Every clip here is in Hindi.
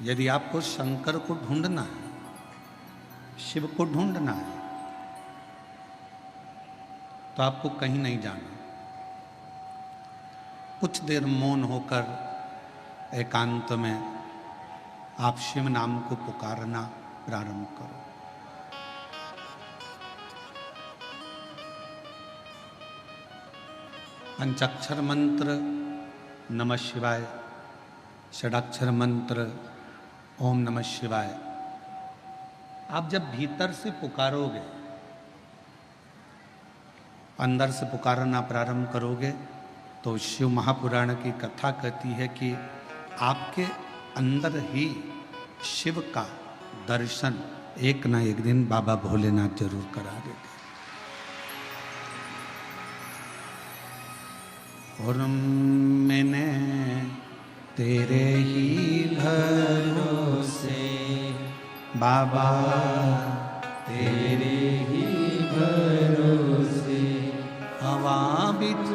यदि आपको शंकर को ढूंढना है, शिव को ढूंढना है, तो आपको कहीं नहीं जाना। कुछ देर मौन होकर एकांत में आप शिव नाम को पुकारना प्रारंभ करो। पंचाक्षर मंत्र नमः शिवाय, षडाक्षर मंत्र ओम नमः शिवाय आप जब भीतर से पुकारोगे, अंदर से पुकारना प्रारंभ करोगे, तो शिव महापुराण की कथा कहती है कि आपके अंदर ही शिव का दर्शन एक ना एक दिन बाबा भोलेनाथ जरूर करा देते। और मैंने तेरे ही भरोसे बाबा, तेरे ही भरोसे हवा बिच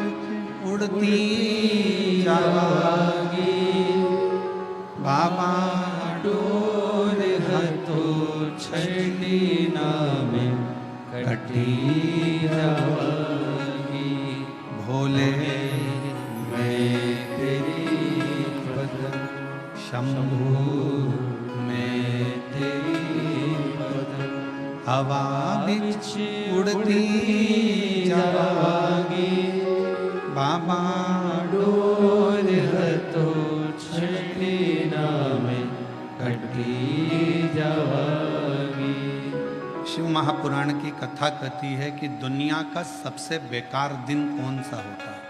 उड़ती जावागी बाबा, डोर हतो छड़ी नामे कटी जावागी भोले मैं तेरी बदन, शंभू मैं तेरी बदन, हवा बिच उड़ती जावागी बाबा, डोर हतो छड़ी नामे कटी जावागी। शिव महापुराण की कथा कहती है कि दुनिया का सबसे बेकार दिन कौन सा होता है?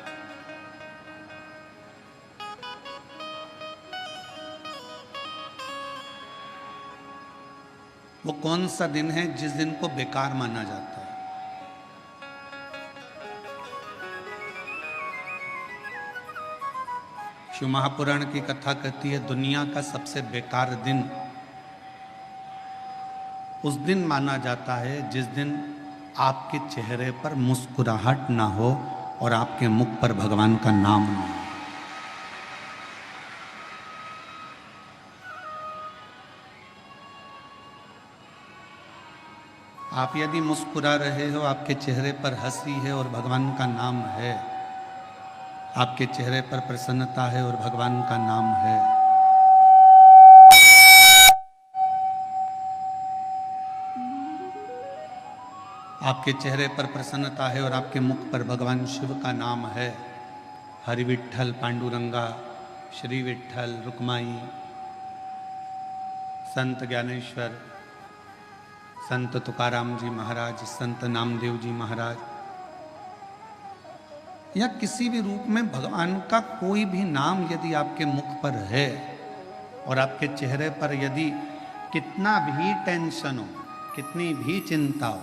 वो कौन सा दिन है जिस दिन को बेकार माना जाता है? शिव महापुराण की कथा कहती है दुनिया का सबसे बेकार दिन उस दिन माना जाता है जिस दिन आपके चेहरे पर मुस्कुराहट ना हो और आपके मुख पर भगवान का नाम ना हो। आप यदि मुस्कुरा रहे हो, आपके चेहरे पर हंसी है और भगवान का नाम है, आपके चेहरे पर प्रसन्नता है और भगवान का नाम है, आपके चेहरे पर प्रसन्नता है और आपके मुख पर भगवान शिव का नाम है, हरि विठ्ठल, पांडुरंगा, श्री विठ्ठल, रुक्माई, संत ज्ञानेश्वर, संत तुकाराम जी महाराज, संत नामदेव जी महाराज, या किसी भी रूप में भगवान का कोई भी नाम यदि आपके मुख पर है और आपके चेहरे पर यदि कितना भी टेंशन हो, कितनी भी चिंता हो,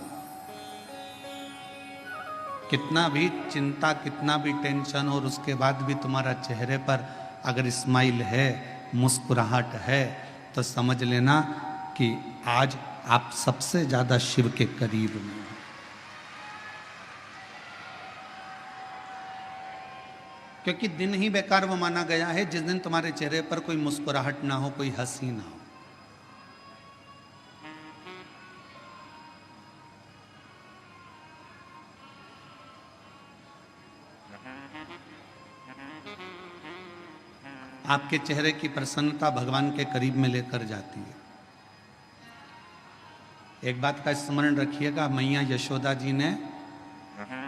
कितना भी चिंता, कितना भी टेंशन हो, और उसके बाद भी तुम्हारा चेहरे पर अगर स्माइल है, मुस्कुराहट है, तो समझ लेना कि आज आप सबसे ज्यादा शिव के करीब में। क्योंकि दिन ही बेकार वो माना गया है जिस दिन तुम्हारे चेहरे पर कोई मुस्कुराहट ना हो, कोई हंसी ना हो। आपके चेहरे की प्रसन्नता भगवान के करीब में लेकर जाती है। एक बात का स्मरण रखिएगा, मैया यशोदा जी ने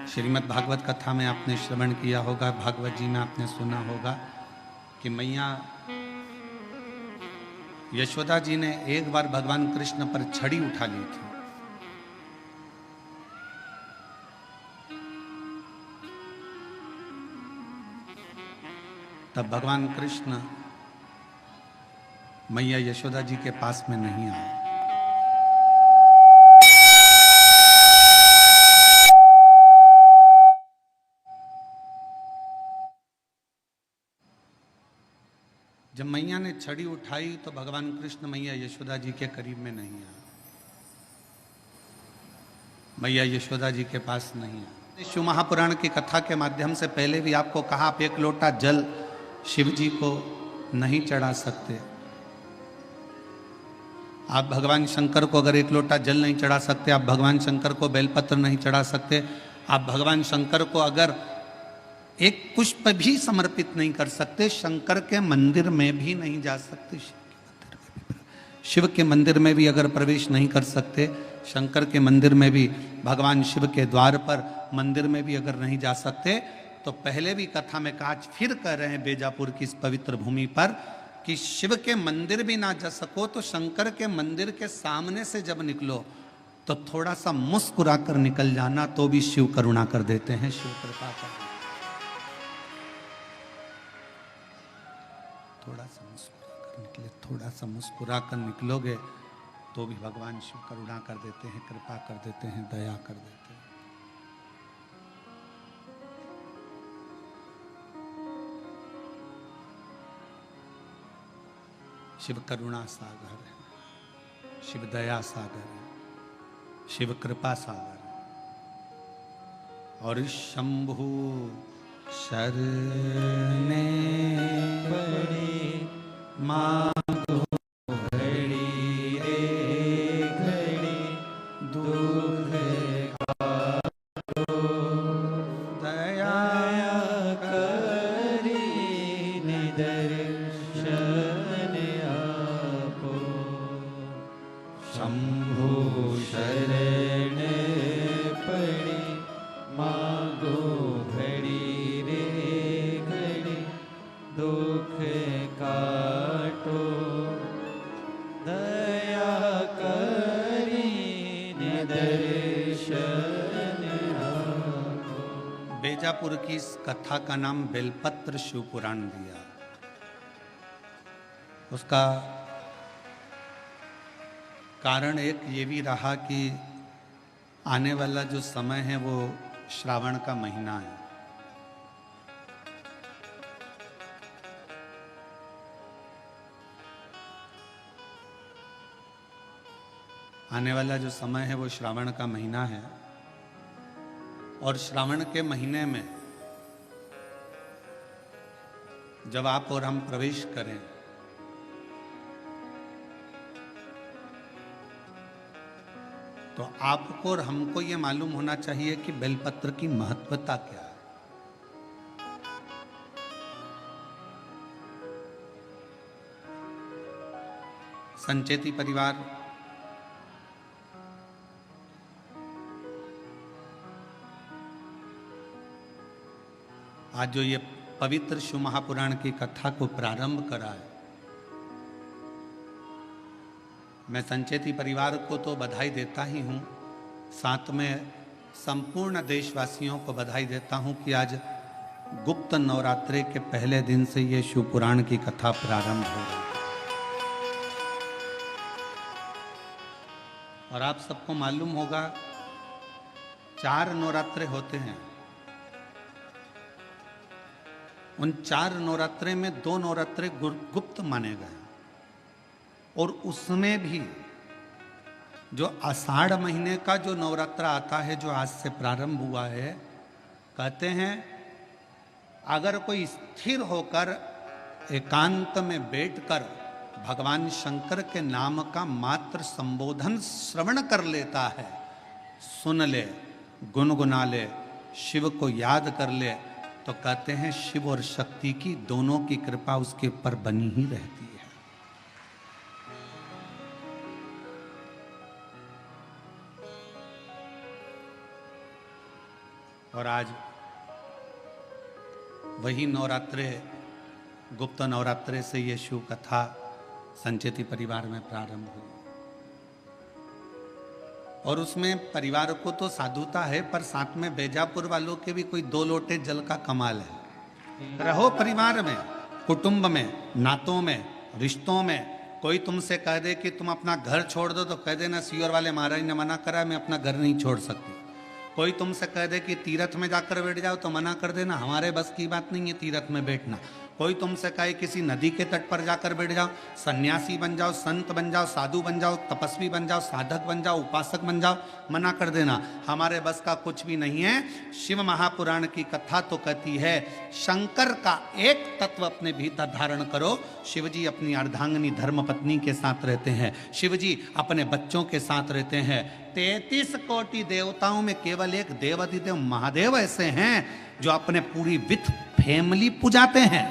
श्रीमद् भागवत कथा में आपने श्रवण किया होगा, भागवत जी में आपने सुना होगा कि मैया यशोदा जी ने एक बार भगवान कृष्ण पर छड़ी उठा ली थी। तब भगवान कृष्ण मैया यशोदा जी के पास में नहीं आए। जब मैया ने छड़ी उठाई तो भगवान कृष्ण मैया यशोदा जी के करीब में नहीं आए, मैया यशोदा जी के पास नहीं आए। शिव महापुराण की कथा के माध्यम से पहले भी आपको कहा, आप एक लोटा जल शिव जी को नहीं चढ़ा सकते, आप भगवान शंकर को अगर एक लोटा जल नहीं चढ़ा सकते, आप भगवान शंकर को बेलपत्र नहीं चढ़ा सकते, आप भगवान शंकर को अगर एक पुष्प भी समर्पित नहीं कर सकते, शंकर के मंदिर में भी नहीं जा सकते, शिव के मंदिर में भी अगर प्रवेश नहीं कर सकते, शंकर के मंदिर में भी, भगवान शिव के द्वार पर मंदिर में भी अगर नहीं जा सकते, तो पहले भी कथा में कहा, फिर कह रहे हैं बेजापुर की इस पवित्र भूमि पर कि शिव के मंदिर भी ना जा सको तो शंकर के मंदिर के सामने से जब निकलो तो थोड़ा सा मुस्कुरा कर निकल जाना, तो भी शिव करुणा कर देते हैं, शिव कृपा कर। थोड़ा सा मुस्कुरा कर निकले, थोड़ा सा मुस्कुरा कर निकलोगे तो भी भगवान शिव करुणा कर देते हैं, कृपा कर देते हैं, दया कर देते हैं। शिव करुणा सागर है, शिव दया सागर है, शिव कृपा सागर है। और शंभु शरणे पड़े मांगो घड़ी रे घड़ी, दुख काटो दया करी निदर्शन आपो। शंभु शरण पड़ी मांगो घड़ी रे घड़ी, दुख काटो दया करी निदर्शन आपो। बेजापुर की इस कथा का नाम बेलपत्र शिव पुराण दिया। उसका कारण एक ये भी रहा कि आने वाला जो समय है वो श्रावण का महीना है। आने वाला जो समय है वो श्रावण का महीना है, और श्रावण के महीने में जब आप और हम प्रवेश करें तो आपको और हमको ये मालूम होना चाहिए कि बेलपत्र की महत्वता क्या है। संचेती परिवार आज जो ये पवित्र शिव महापुराण की कथा को प्रारंभ करा है, मैं संचेती परिवार को तो बधाई देता ही हूँ, साथ में संपूर्ण देशवासियों को बधाई देता हूँ कि आज गुप्त नवरात्रे के पहले दिन से ये शिव पुराण की कथा प्रारंभ हो रही है। और आप सबको मालूम होगा 4 नवरात्रे होते हैं। उन 4 नवरात्रे में 2 नवरात्रे गुप्त माने गए, और उसमें भी जो आषाढ़ महीने का जो नवरात्रा आता है, जो आज से प्रारंभ हुआ है, कहते हैं अगर कोई स्थिर होकर एकांत में बैठकर भगवान शंकर के नाम का मात्र संबोधन श्रवण कर लेता है, सुन ले, गुनगुना ले, शिव को याद कर ले, तो कहते हैं शिव और शक्ति की दोनों की कृपा उसके ऊपर बनी ही रहती है। और आज वही नवरात्रे, गुप्त नवरात्रे से ये शिव कथा संचेती परिवार में प्रारंभ हुई। और उसमें परिवार को तो साधुता है, पर साथ में बेजापुर वालों के भी कोई 2 लोटे जल का कमाल है। रहो परिवार में, कुटुंब में, नातों में, रिश्तों में। कोई तुमसे कह दे कि तुम अपना घर छोड़ दो तो कह देना सीओर वाले महाराज ने मना करा, मैं अपना घर नहीं छोड़ सकती। कोई तुमसे कह दे कि तीर्थ में जाकर बैठ जाओ तो मना कर देना, हमारे बस की बात नहीं है तीर्थ में बैठना। कोई तुमसे कहे किसी नदी के तट पर जाकर बैठ जाओ, सन्यासी बन जाओ, संत बन जाओ, साधु बन जाओ, तपस्वी बन जाओ, साधक बन जाओ, उपासक बन जाओ, मना कर देना, हमारे बस का कुछ भी नहीं है। शिव महापुराण की कथा तो कहती है शंकर का एक तत्व अपने भीतर धारण करो। शिव जी अपनी अर्धांगिनी धर्मपत्नी के साथ रहते हैं, शिव जी अपने बच्चों के साथ रहते हैं। 33 कोटि देवताओं में केवल एक देवाधिदेव महादेव ऐसे हैं जो अपने पूरी विथ फैमिली पुजाते हैं।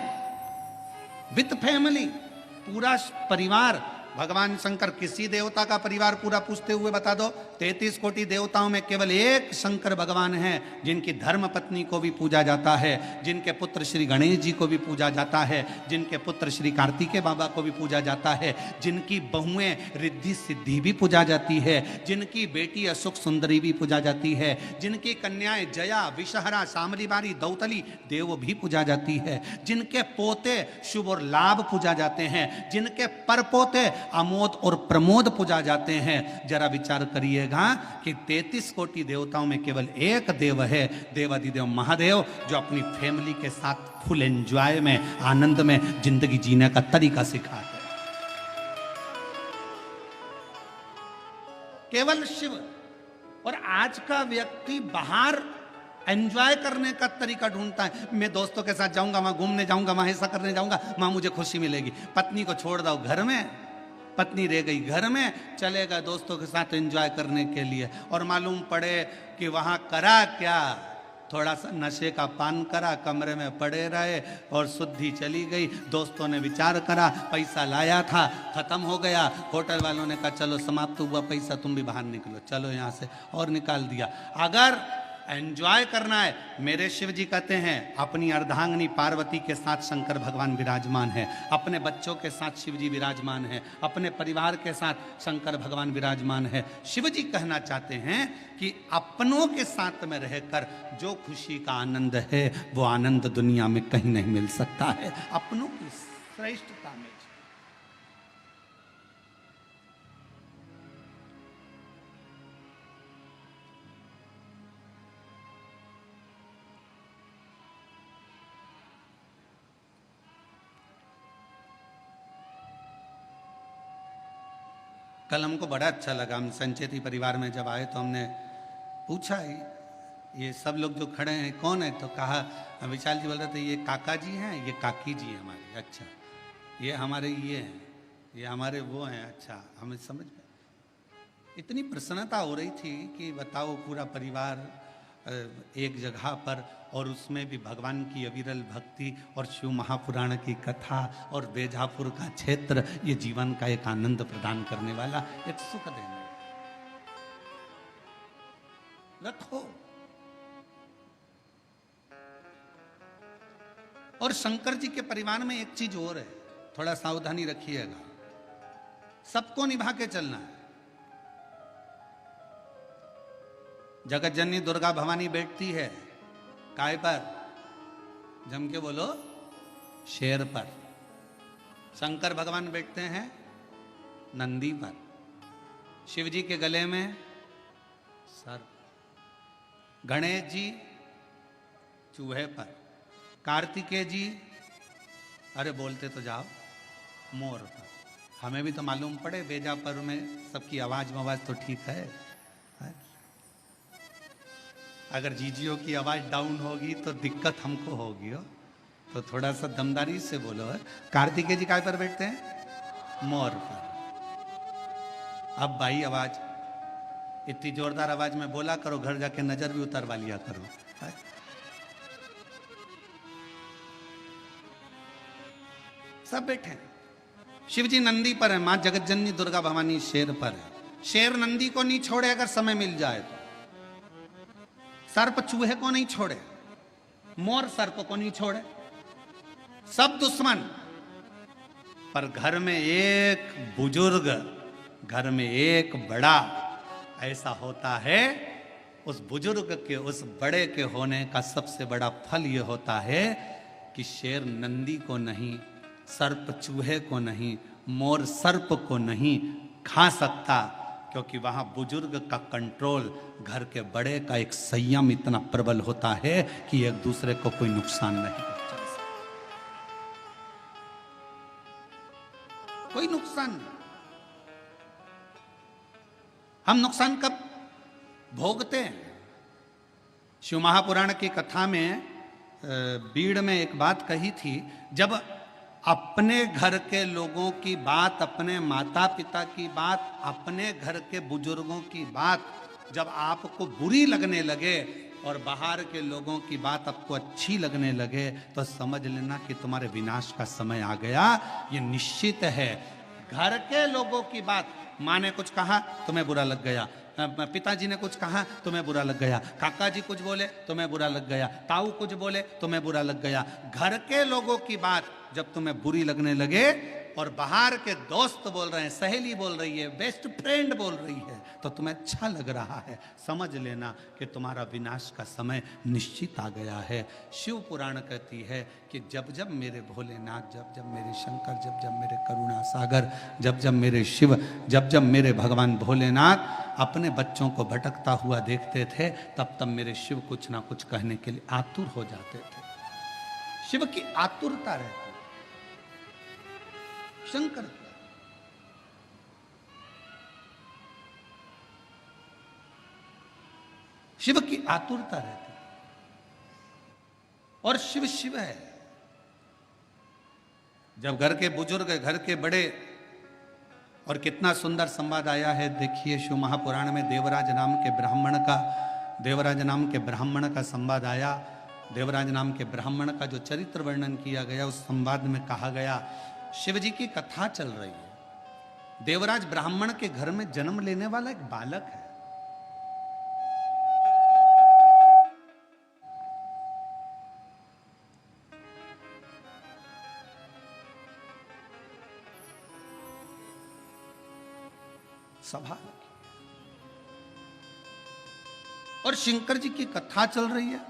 विथ फैमिली, पूरा परिवार। भगवान शंकर किसी देवता का परिवार पूरा पूछते हुए बता दो। 33 कोटि देवताओं में केवल एक शंकर भगवान हैं जिनकी धर्म पत्नी को भी पूजा जाता है, जिनके पुत्र श्री गणेश जी को भी पूजा जाता है, जिनके पुत्र श्री कार्तिकेय बाबा को भी पूजा जाता है, जिनकी बहुएं रिद्धि सिद्धि भी पूजा जाती है, जिनकी बेटी अशोक सुंदरी भी पूजा जाती है, जिनकी कन्याएं जया, विषहरा, शामली बारी, दौतली देव भी पूजा जाती है, जिनके पोते शुभ और लाभ पूजा जाते हैं, जिनके परपोते अमोद और प्रमोद पूजा जाते हैं। जरा विचार करिएगा कि 33 कोटि देवताओं में केवल एक देव है, देवाधिदेव महादेव, जो अपनी फैमिली के साथ फुल एंजॉय में, आनंद में जिंदगी जीने का तरीका सिखाते हैं। केवल शिव। और आज का व्यक्ति बाहर एंजॉय करने का तरीका ढूंढता है। मैं दोस्तों के साथ जाऊंगा, वहां घूमने जाऊंगा, वहां ऐसा करने जाऊंगा, वहां मुझे खुशी मिलेगी। पत्नी को छोड़ दो घर में, पत्नी रह गई घर में, चलेगा दोस्तों के साथ एंजॉय करने के लिए, और मालूम पड़े कि वहां करा क्या, थोड़ा सा नशे का पान करा, कमरे में पड़े रहे और शुद्धि चली गई। दोस्तों ने विचार करा, पैसा लाया था खत्म हो गया, होटल वालों ने कहा चलो समाप्त हुआ पैसा, तुम भी बाहर निकलो, चलो यहाँ से, और निकाल दिया। अगर एंजॉय करना है, मेरे शिव जी कहते हैं अपनी अर्धांगिनी पार्वती के साथ शंकर भगवान विराजमान है, अपने बच्चों के साथ शिव जी विराजमान है, अपने परिवार के साथ शंकर भगवान विराजमान है। शिव जी कहना चाहते हैं कि अपनों के साथ में रहकर जो खुशी का आनंद है वो आनंद दुनिया में कहीं नहीं मिल सकता है। अपनों की श्रेष्ठता में कल हमको बड़ा अच्छा लगा। हम संचेती परिवार में जब आए तो हमने पूछा ये सब लोग जो खड़े हैं कौन है, तो कहा विशाल जी बोल रहे थे ये काका जी हैं, ये काकी जी हैं हमारे। अच्छा, ये हमारे ये हैं, ये हमारे वो हैं। अच्छा, हमें समझ में इतनी प्रसन्नता हो रही थी कि बताओ, पूरा परिवार एक जगह पर, और उसमें भी भगवान की अविरल भक्ति और शिव महापुराण की कथा और बेजापुर का क्षेत्र, ये जीवन का एक आनंद प्रदान करने वाला, एक सुख देने रखो। और शंकर जी के परिवार में एक चीज और है, थोड़ा सावधानी रखिएगा, सबको निभा के चलना है। जगत जननी दुर्गा भवानी बैठती है काय पर, जम के बोलो, शेर पर। शंकर भगवान बैठते हैं नंदी पर, शिव जी के गले में सर्प, गणेश जी चूहे पर, कार्तिकेय जी अरे बोलते तो जाओ मोर पर। हमें भी तो मालूम पड़े, बेजापुर में सबकी आवाज मवाज तो ठीक है। अगर जीजियों की आवाज डाउन होगी तो दिक्कत हमको होगी हो, तो थोड़ा सा दमदारी से बोलो। कार्तिकेय जी काय पर बैठते हैं? मोर पर। अब भाई आवाज इतनी जोरदार आवाज में बोला करो, घर जाके नजर भी उतरवा लिया करो। सब बैठे हैं। शिव जी नंदी पर है, मां जगत जननी दुर्गा भवानी शेर पर है। शेर नंदी को नहीं छोड़े अगर समय मिल जाए तो, सर्प चूहे को नहीं छोड़े, मोर सर्प को नहीं छोड़े, सब दुश्मन। पर घर में एक बुजुर्ग, घर में एक बड़ा ऐसा होता है, उस बुजुर्ग के, उस बड़े के होने का सबसे बड़ा फल यह होता है कि शेर नंदी को नहीं, सर्प चूहे को नहीं, मोर सर्प को नहीं खा सकता, क्योंकि वहां बुजुर्ग का कंट्रोल, घर के बड़े का एक संयम इतना प्रबल होता है कि एक दूसरे को कोई नुकसान नहीं पहुंचा सकता। हम नुकसान कब भोगते हैं? शिव महापुराण की कथा में बीड़ में एक बात कही थी, जब अपने घर के लोगों की बात, अपने माता पिता की बात, अपने घर के बुजुर्गों की बात जब आपको बुरी लगने लगे और बाहर के लोगों की बात आपको अच्छी लगने लगे, तो समझ लेना कि तुम्हारे विनाश का समय आ गया। ये निश्चित है। घर के लोगों की बात, माँ ने कुछ कहा तुम्हें बुरा लग गया, पिताजी ने कुछ कहा तुम्हें बुरा लग गया, काका जी कुछ बोले तुम्हें बुरा लग गया, ताऊ कुछ बोले तुम्हें बुरा लग गया। घर के लोगों की बात जब तुम्हें बुरी लगने लगे और बाहर के दोस्त बोल रहे हैं, सहेली बोल रही है, बेस्ट फ्रेंड बोल रही है, तो तुम्हें अच्छा लग रहा है, समझ लेना कि तुम्हारा विनाश का समय निश्चित आ गया है। शिव पुराण कहती है कि जब जब मेरे भोलेनाथ, जब जब मेरे शंकर, जब जब मेरे करुणा सागर, जब जब मेरे शिव, जब जब मेरे भगवान भोलेनाथ अपने बच्चों को भटकता हुआ देखते थे, तब तब मेरे शिव कुछ ना कुछ कहने के लिए आतुर हो जाते थे। शिव की आतुरता रहती, शंकर की शिव की आतुरता रहती, और शिव शिव है। जब घर के बुजुर्ग, घर के बड़े, और कितना सुंदर संवाद आया है, देखिए शिव महापुराण में देवराज नाम के ब्राह्मण का संवाद आया। देवराज नाम के ब्राह्मण का जो चरित्र वर्णन किया गया, उस संवाद में कहा गया, शिव जी की कथा चल रही है। देवराज ब्राह्मण के घर में जन्म लेने वाला एक बालक है। सभा और शंकर जी की कथा चल रही है,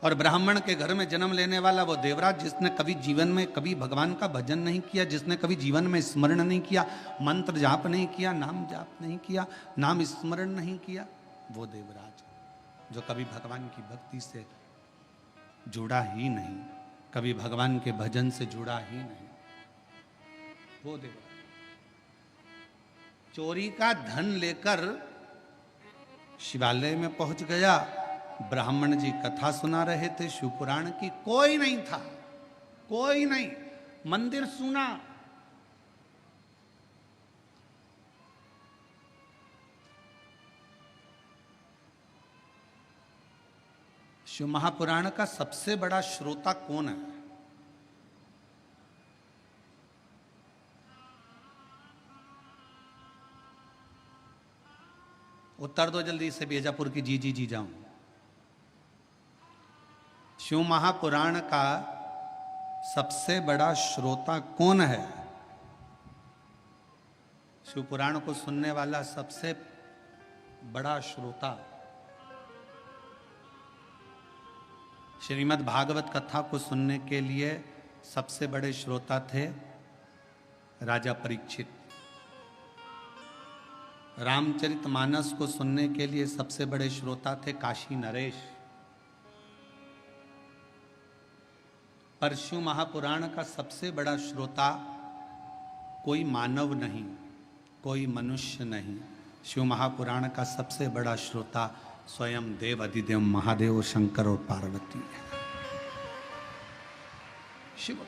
और ब्राह्मण के घर में जन्म लेने वाला वो देवराज, जिसने कभी जीवन में कभी भगवान का भजन नहीं किया, जिसने कभी जीवन में स्मरण नहीं किया, मंत्र जाप नहीं किया, नाम जाप नहीं किया, नाम स्मरण नहीं किया, वो देवराज जो कभी भगवान की भक्ति से जुड़ा ही नहीं, कभी भगवान के भजन से जुड़ा ही नहीं, वो देवराज चोरी का धन लेकर शिवालय में पहुंच गया। ब्राह्मण जी कथा सुना रहे थे शिवपुराण की, कोई नहीं था, कोई नहीं, मंदिर सुना। शिव महापुराण का सबसे बड़ा श्रोता कौन है? उत्तर दो जल्दी से, बीजापुर की जी जी जी जाऊं। शिव महापुराण का सबसे बड़ा श्रोता कौन है? शिव पुराण को सुनने वाला सबसे बड़ा श्रोता, श्रीमद् भागवत कथा को सुनने के लिए सबसे बड़े श्रोता थे राजा परीक्षित। रामचरितमानस को सुनने के लिए सबसे बड़े श्रोता थे काशी नरेश। पर शिव महापुराण का सबसे बड़ा श्रोता कोई मानव नहीं, कोई मनुष्य नहीं। शिव महापुराण का सबसे बड़ा श्रोता स्वयं देव अधिदेव महादेव शंकर और पार्वती है। शिव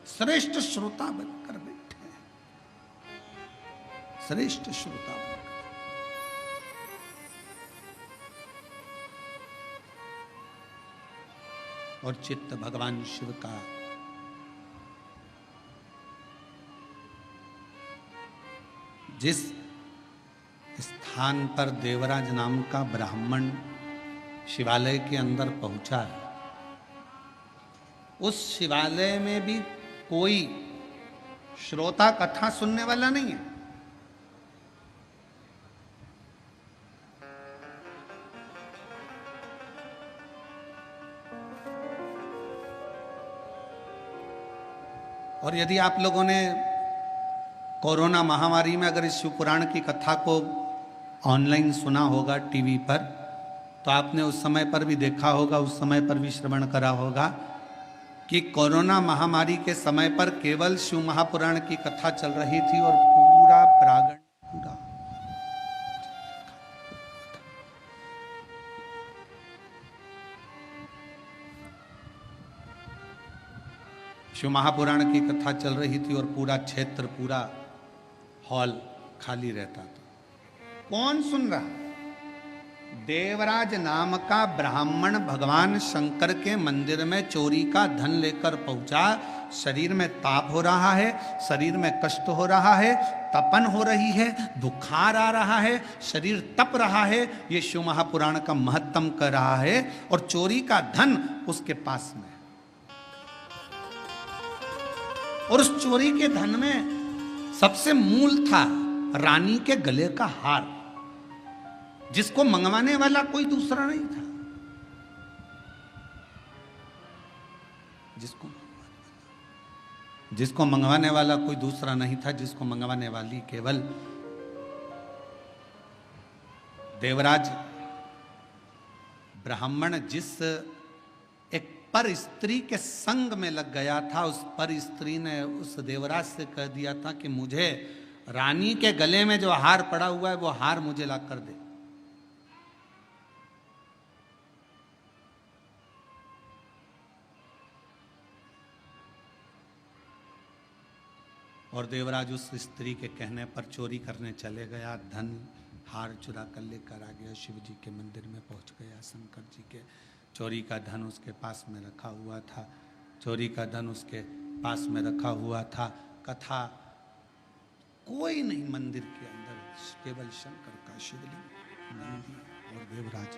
श्रेष्ठ श्रोता बनकर बैठे, श्रेष्ठ श्रोता बनकर। और चित्त भगवान शिव का जिस स्थान पर देवराज नाम का ब्राह्मण शिवालय के अंदर पहुंचा है, उस शिवालय में भी कोई श्रोता कथा सुनने वाला नहीं है। और यदि आप लोगों ने कोरोना महामारी में अगर इस शिव पुराण की कथा को ऑनलाइन सुना होगा टीवी पर, तो आपने उस समय पर भी देखा होगा, उस समय पर भी श्रवण करा होगा कि कोरोना महामारी के समय पर केवल शिव महापुराण की कथा चल रही थी और पूरा प्रांगण पूरा शिव महापुराण की कथा चल रही थी और पूरा क्षेत्र, पूरा हॉल खाली रहता था। कौन सुन रहा? देवराज नाम का ब्राह्मण भगवान शंकर के मंदिर में चोरी का धन लेकर पहुंचा। शरीर में ताप हो रहा है, शरीर में कष्ट हो रहा है, तपन हो रही है, बुखार आ रहा है, शरीर तप रहा है। ये शिव महापुराण का महत्तम कर रहा है और चोरी का धन उसके पास में। और उस चोरी के धन में सबसे मूल था रानी के गले का हार, जिसको मंगवाने वाला कोई दूसरा नहीं था। जिसको मंगवाने वाला कोई दूसरा नहीं था, जिसको मंगवाने वाली केवल देवराज ब्राह्मण जिस एक पर स्त्री के संग में लग गया था, उस पर स्त्री ने उस देवराज से कह दिया था कि मुझे रानी के गले में जो हार पड़ा हुआ है वो हार मुझे ला कर दे। और देवराज उस स्त्री के कहने पर चोरी करने चले गया। धन हार चुरा कर लेकर आ गया, शिव जी के मंदिर में पहुंच गया। शंकर जी के चोरी का धन उसके पास में रखा हुआ था, चोरी का धन उसके पास में रखा हुआ था। कथा कोई नहीं मंदिर के अंदर, केवल शंकर का शिवलिंग, नंदी और देवराज।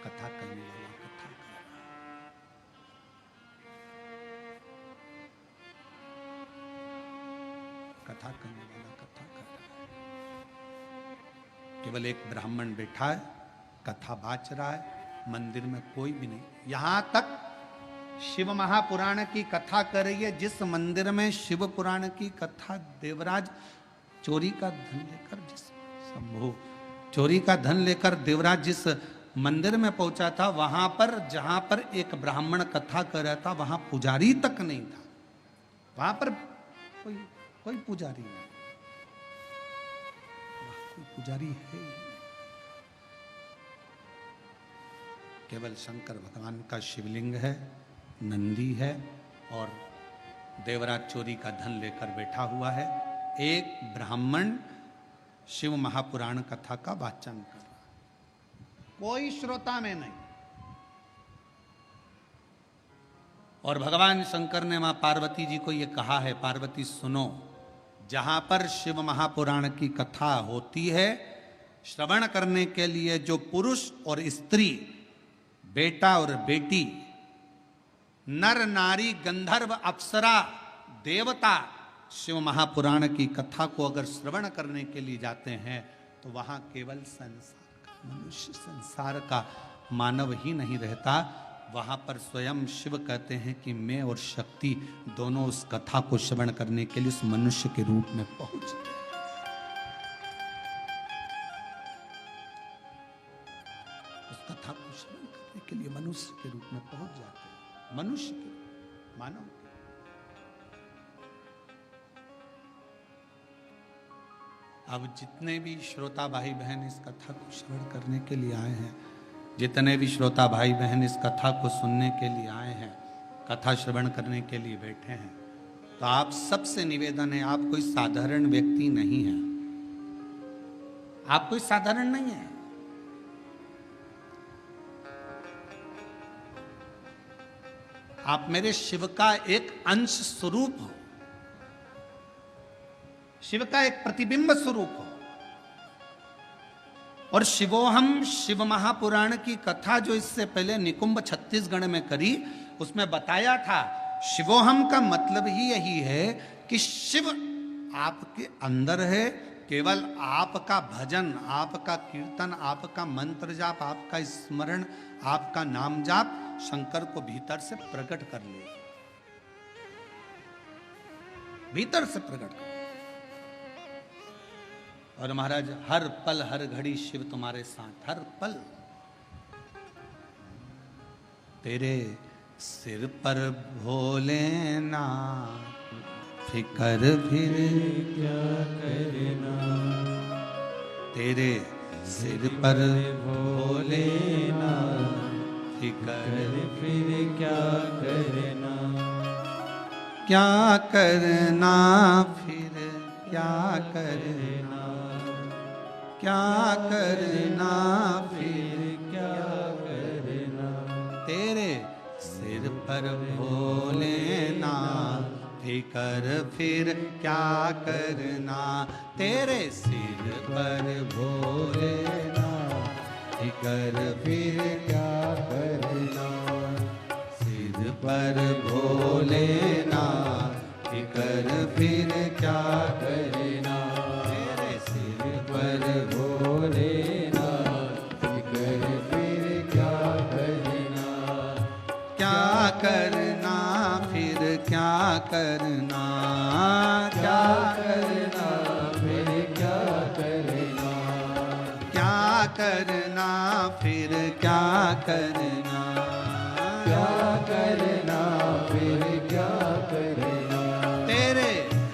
कथा करने वाला कथा कर रहा, कथा करने वाला कथा कर रहा है। केवल एक ब्राह्मण बैठा है, कथा बाच रहा है, मंदिर में कोई भी नहीं। यहां तक शिव महापुराण की कथा कर रही है, जिस मंदिर में शिव पुराण की कथा देवराज चोरी का धन लेकर, जिस शंभो चोरी का धन लेकर देवराज जिस मंदिर में पहुंचा था, वहां पर जहां पर एक ब्राह्मण कथा कर रहा था, वहां पुजारी तक नहीं था। वहां पर कोई पुजारी नहीं, कोई पुजारी है ही नहीं। केवल शंकर भगवान का शिवलिंग है, नंदी है और देवराज चोरी का धन लेकर बैठा हुआ है। एक ब्राह्मण शिव महापुराण कथा का वाचन कर रहा है, कोई श्रोता में नहीं। और भगवान शंकर ने मां पार्वती जी को यह कहा है, पार्वती सुनो, जहां पर शिव महापुराण की कथा होती है, श्रवण करने के लिए जो पुरुष और स्त्री, बेटा और बेटी, नर नारी, गंधर्व, अप्सरा, देवता शिव महापुराण की कथा को अगर श्रवण करने के लिए जाते हैं, तो वहां केवल संसार का मनुष्य, संसार का मानव ही नहीं रहता। वहां पर स्वयं शिव कहते हैं कि मैं और शक्ति दोनों उस कथा को श्रवण करने के लिए उस मनुष्य के रूप में पहुंच गए। उस कथा को श्रवण करने के लिए मनुष्य के रूप में पहुंच जाते हैं, मनुष्य के रूप, मानव के। अब जितने भी श्रोता भाई बहन इस कथा को श्रवण करने के लिए आए हैं, जितने भी श्रोता भाई बहन इस कथा को सुनने के लिए आए हैं, कथा श्रवण करने के लिए बैठे हैं, तो आप सबसे निवेदन है, आप कोई साधारण व्यक्ति नहीं हैं, आप कोई साधारण नहीं है। आप मेरे शिव का एक अंश स्वरूप हो, शिव का एक प्रतिबिंब स्वरूप हो। और शिवोहम शिव महापुराण की कथा जो इससे पहले निकुंभ छत्तीसगढ़ में करी, उसमें बताया था शिवोहम का मतलब ही यही है कि शिव आपके अंदर है। केवल आपका भजन, आपका कीर्तन, आपका मंत्र जाप, आपका स्मरण, आपका नाम जाप शंकर को भीतर से प्रकट कर ले, भीतर से प्रकट कर। और महाराज हर पल हर घड़ी शिव तुम्हारे साथ, हर पल। तेरे सिर पर भोलेनाथ फिकर फिर क्या करना, तेरे सिर पर भोलेनाथ फिकर फिर क्या करना, क्या करना फिर क्या करना, क्या करना फिर क्या करना, तेरे सिर पर भोलेनाथ फिकर फिर क्या करना, तेरे सिर पर भोलेनाथ फिकर फिर क्या करना, सिर पर भोलेनाथ फिकर फिर क्या करना, तेरे सिर पर भोलेनाथ फिकर फिर क्या करना, क्या करना फिर क्या करना, क्या करना फिर क्या करना, क्या करना फिर क्या करना, क्या करना फिर क्या करना, तेरे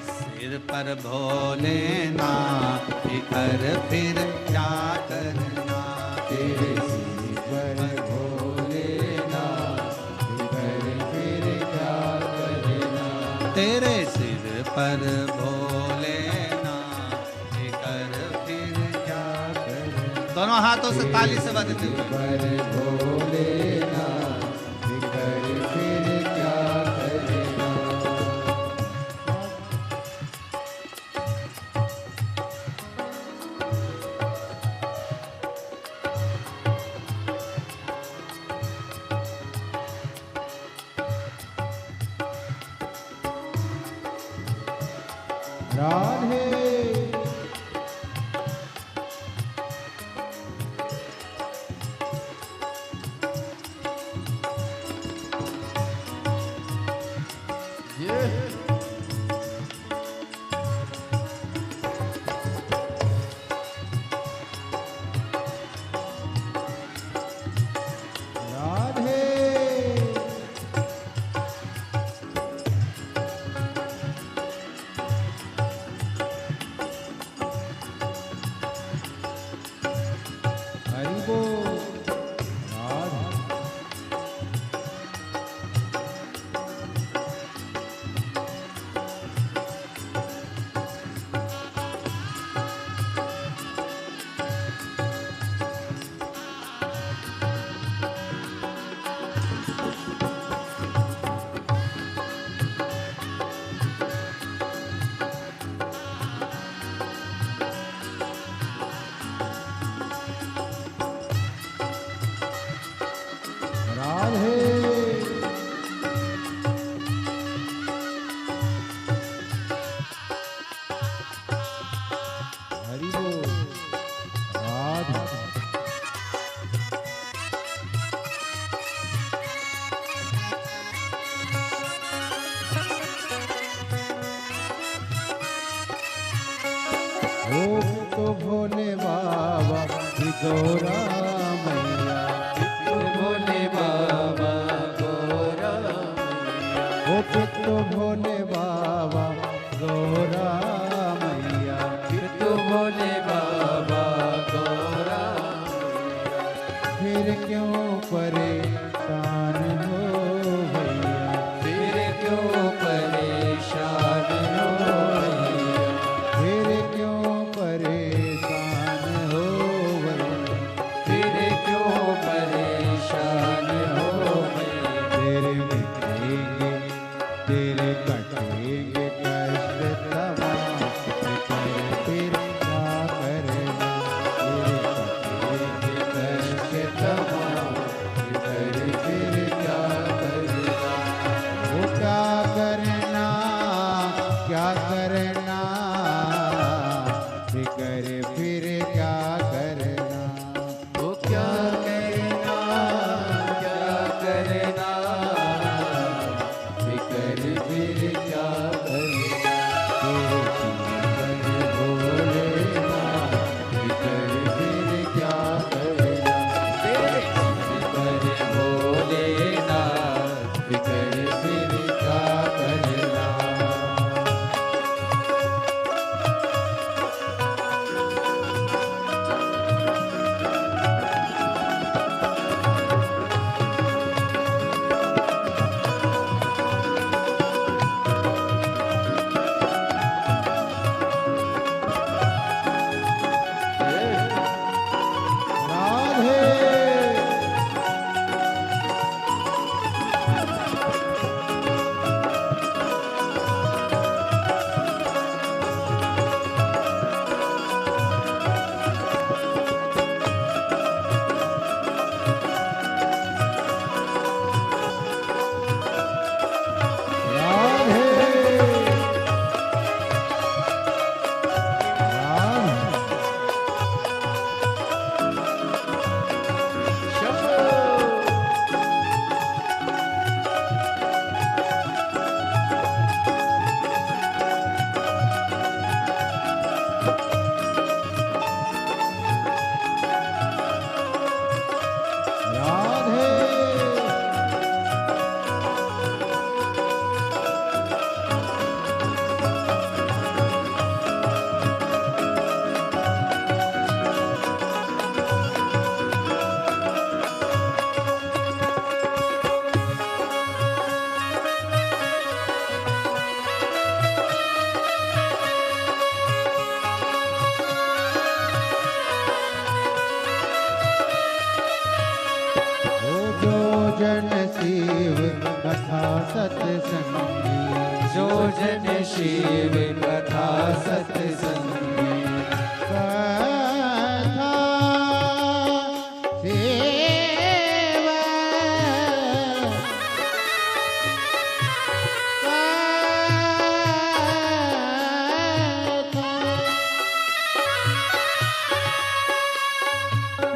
सिर पर भोलेनाथ फिकर फिर क्या करना, तेरे सिर पर भोलेनाथ फिकर फिर क्या करना, तेरे सिर पर भोलेनाथ फिकर फिर क्या करना, दोनों हाथों से ताली से बजते हुए पर भोलेनाथ फिकर फिर क्या करना। राधे हरि बोल, राधे राधे हरि बोल, राधे ओ तो भोले बाबा गौरा मैया, भोले बाबा गौरा ओ तो भोले बाबा गौरा मैया, तो भोले बाबा गौरा फिर क्यों परेशान हो भैया, फिर क्यों परेशान हो भैया, फिर क्यों परेशान हो भैया, फिर क्यों परेशान हो भैया, तेरे मिटेंगे तेरे कटेंगे कष्ट तमाम, फिर क्या करना, तेरे कटेंगे कष्ट तमाम, फिर क्या करना, वो क्या करना, क्या करना, फिकर फिर क्या करना, वो क्या करना, क्या करना, फिकर फिर क्या करना, तेरे भोलेनाथ, फिकर फिर क्या करना, तेरे सिर पर भोलेनाथ सत्संगी जो जन शिव कथा सत्संगी कथा सेवा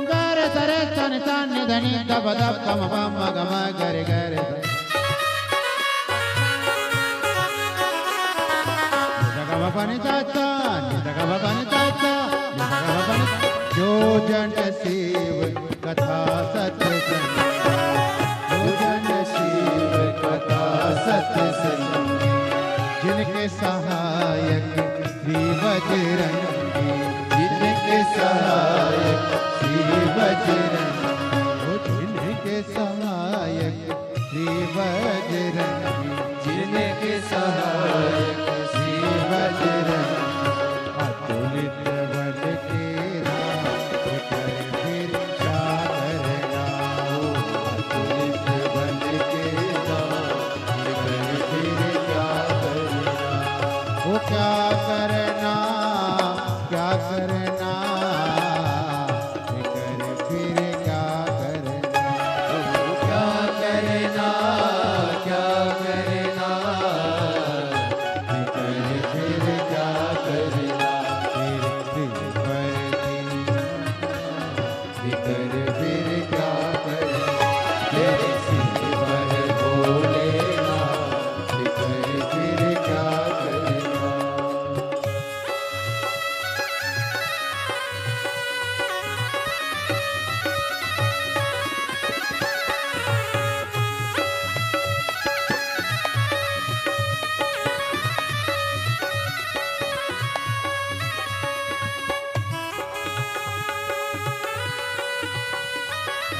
गर सरे सन सन धनि दब दब कम पम गम गर गर भगवान चाचा भगवान चाचा भगवान जो जन शिव कथा सत्संग जो जन शिव कथा सत्संगी जिनके सहायक श्री बजरंगी जिनके सहायक श्री बजरंगी जिनके सहायक श्री बजरंगी जिनके सहायक श्री बजरंगी अतुलित बल के राम कर फिर क्या करना हो अतुलित बल के नाम कर फिर क्या करना वो क्या करना क्या करना कर फिर क्या करना क्या करना क्या करना कर फिर क्या करना कर फिर क्या करना तेरे सिर पर भोलेनाथ कर फिर क्या करना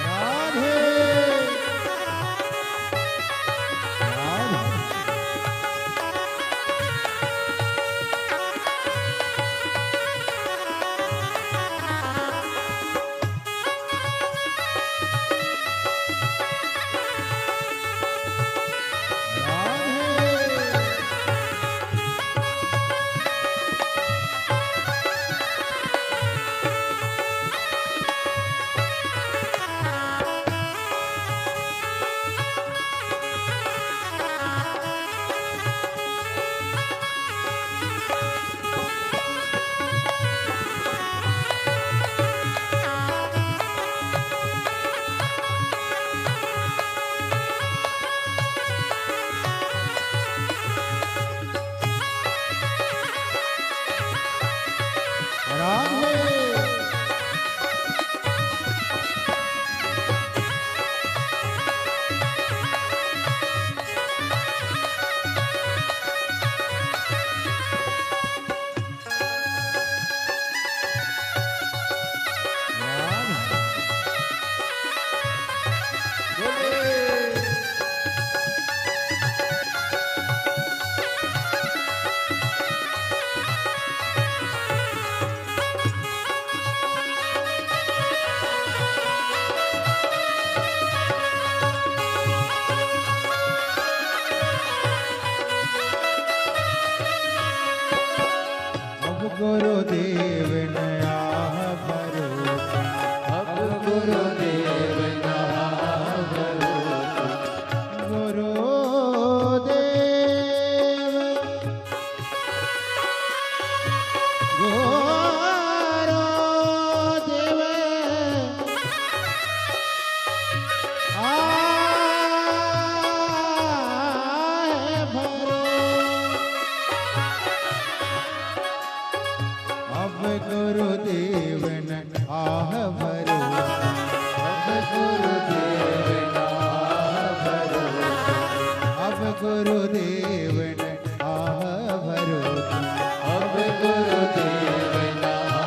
राधे राधे राधे राधे अब गुरुदेव नया भरोसा अब गुरुदेव नहा गुरुदेव गुरुदेव आए भरो अब गुरुदेव न आह भरो अब गुरुदेव नहा अब गुरुदेव न आह भरो अब गुरुदेव नहा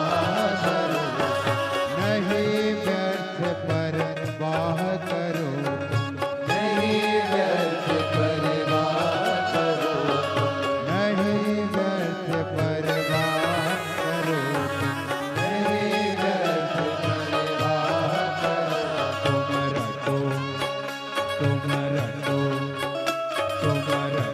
नहीं व्यर्थ पर वाह करो नहीं व्यर्थ परवाह करो नहीं व्यर्थ पर वाह करो नहीं व्यर्थ परवाह करो तुम रटो तुम रटो तुम रटो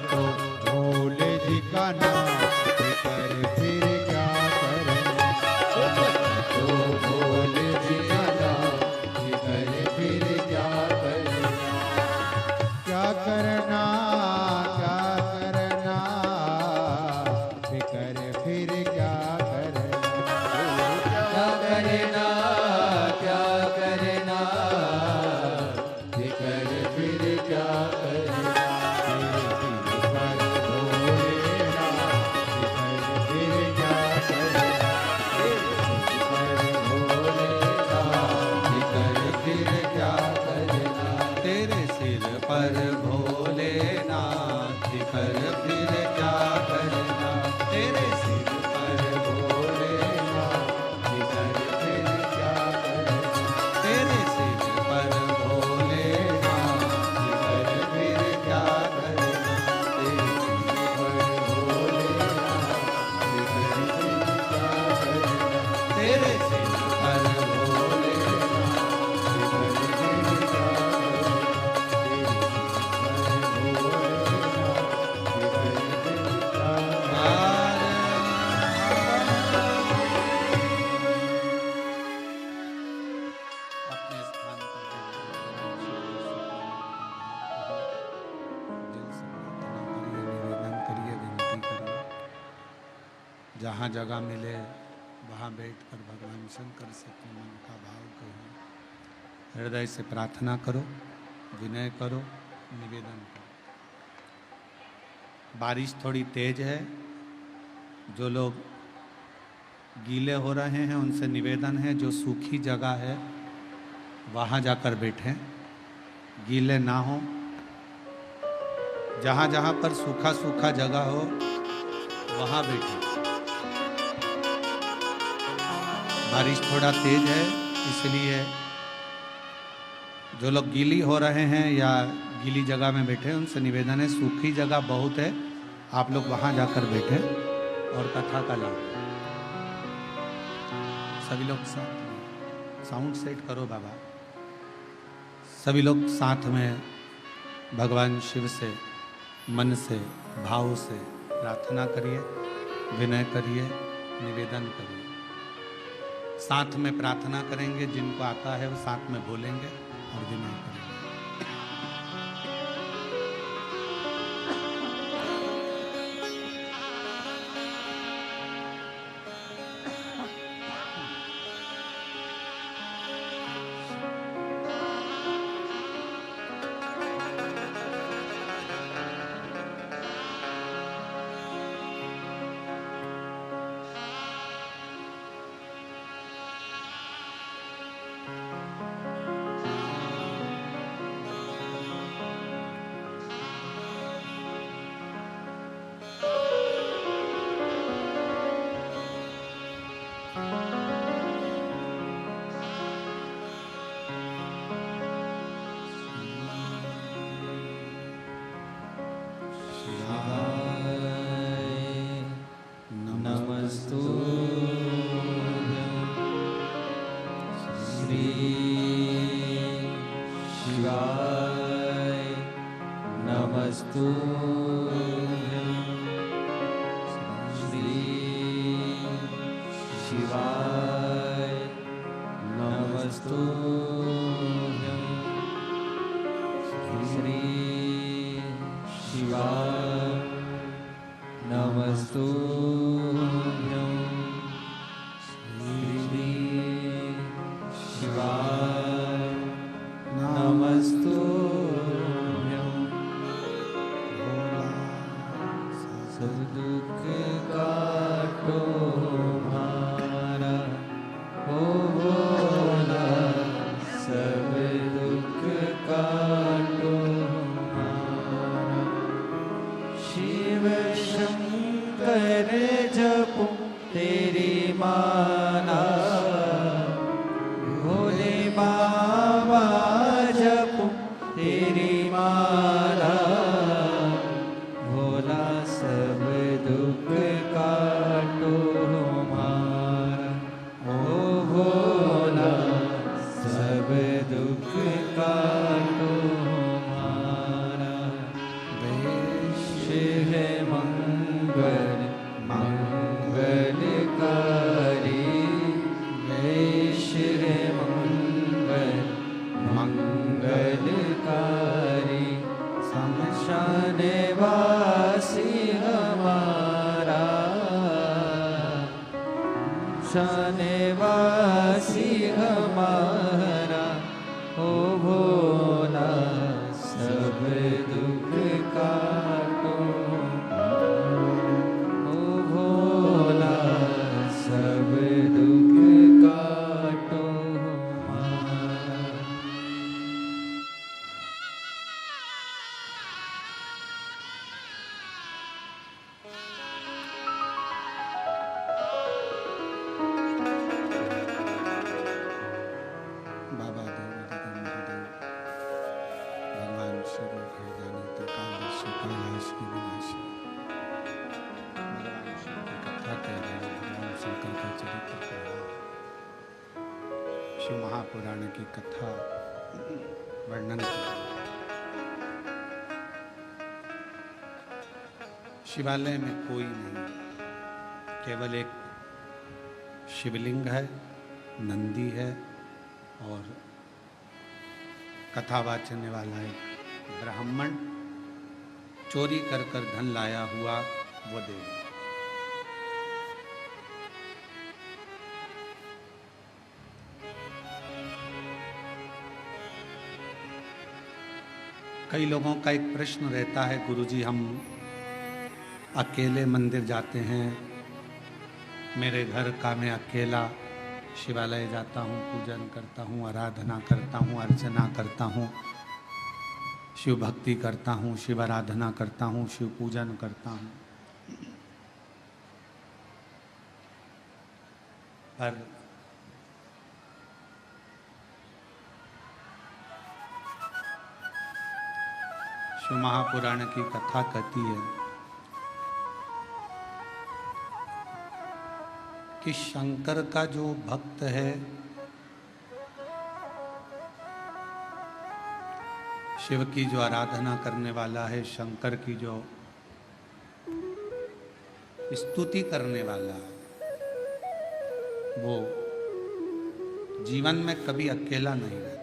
कर फिर क्या करना, तेरे सिर पर भोलेनाथ, जिधर फिर क्या करना, तेरे सिर पर भोलेनाथ, जिधर फिर क्या करना, तेरे सिर पर भोलेनाथ, जिधर फिर क्या करना, तेरे सिर पर अपने स्थान पर दिल से प्रार्थना करिए, निवेदन करिए, विनती करिए। जहाँ जगह मिले वहाँ बैठकर भगवान शंकर से अपने मन का भाव कहिए, हृदय से प्रार्थना करो, विनय करो, निवेदन करो। बारिश थोड़ी तेज है, जो लोग गीले हो रहे हैं उनसे निवेदन है जो सूखी जगह है वहाँ जाकर बैठें, गीले ना हो। जहाँ जहाँ पर सूखा सूखा जगह हो वहाँ बैठें। बारिश थोड़ा तेज है, इसलिए जो लोग गीली हो रहे हैं या गीली जगह में बैठे उनसे निवेदन है, सूखी जगह बहुत है, आप लोग वहाँ जाकर बैठे और कथा का लाभ। सभी लोग साउंड सेट करो बाबा। सभी लोग साथ में भगवान शिव से मन से भाव से प्रार्थना करिए, विनय करिए, निवेदन करिए। साथ में प्रार्थना करेंगे, जिनको आता है वो साथ में बोलेंगे और विनय करेंगे। शंकर का चरित्र पढ़ा, शिव महापुराण की कथा वर्णन किया। शिवालय में कोई नहीं, केवल एक शिवलिंग है, नंदी है और कथा वाचने वाला एक ब्राह्मण चोरी कर कर धन लाया हुआ वो देवी। कई लोगों का एक प्रश्न रहता है, गुरुजी हम अकेले मंदिर जाते हैं, मेरे घर का मैं अकेला शिवालय जाता हूँ, पूजन करता हूँ, आराधना करता हूँ, अर्चना करता हूँ, शिव भक्ति करता हूँ, शिव आराधना करता हूँ, शिव पूजन करता हूँ, पर शिव महापुराण की कथा कहती है कि शंकर का जो भक्त है, शिव की जो आराधना करने वाला है, शंकर की जो स्तुति करने वाला है, वो जीवन में कभी अकेला नहीं रहता।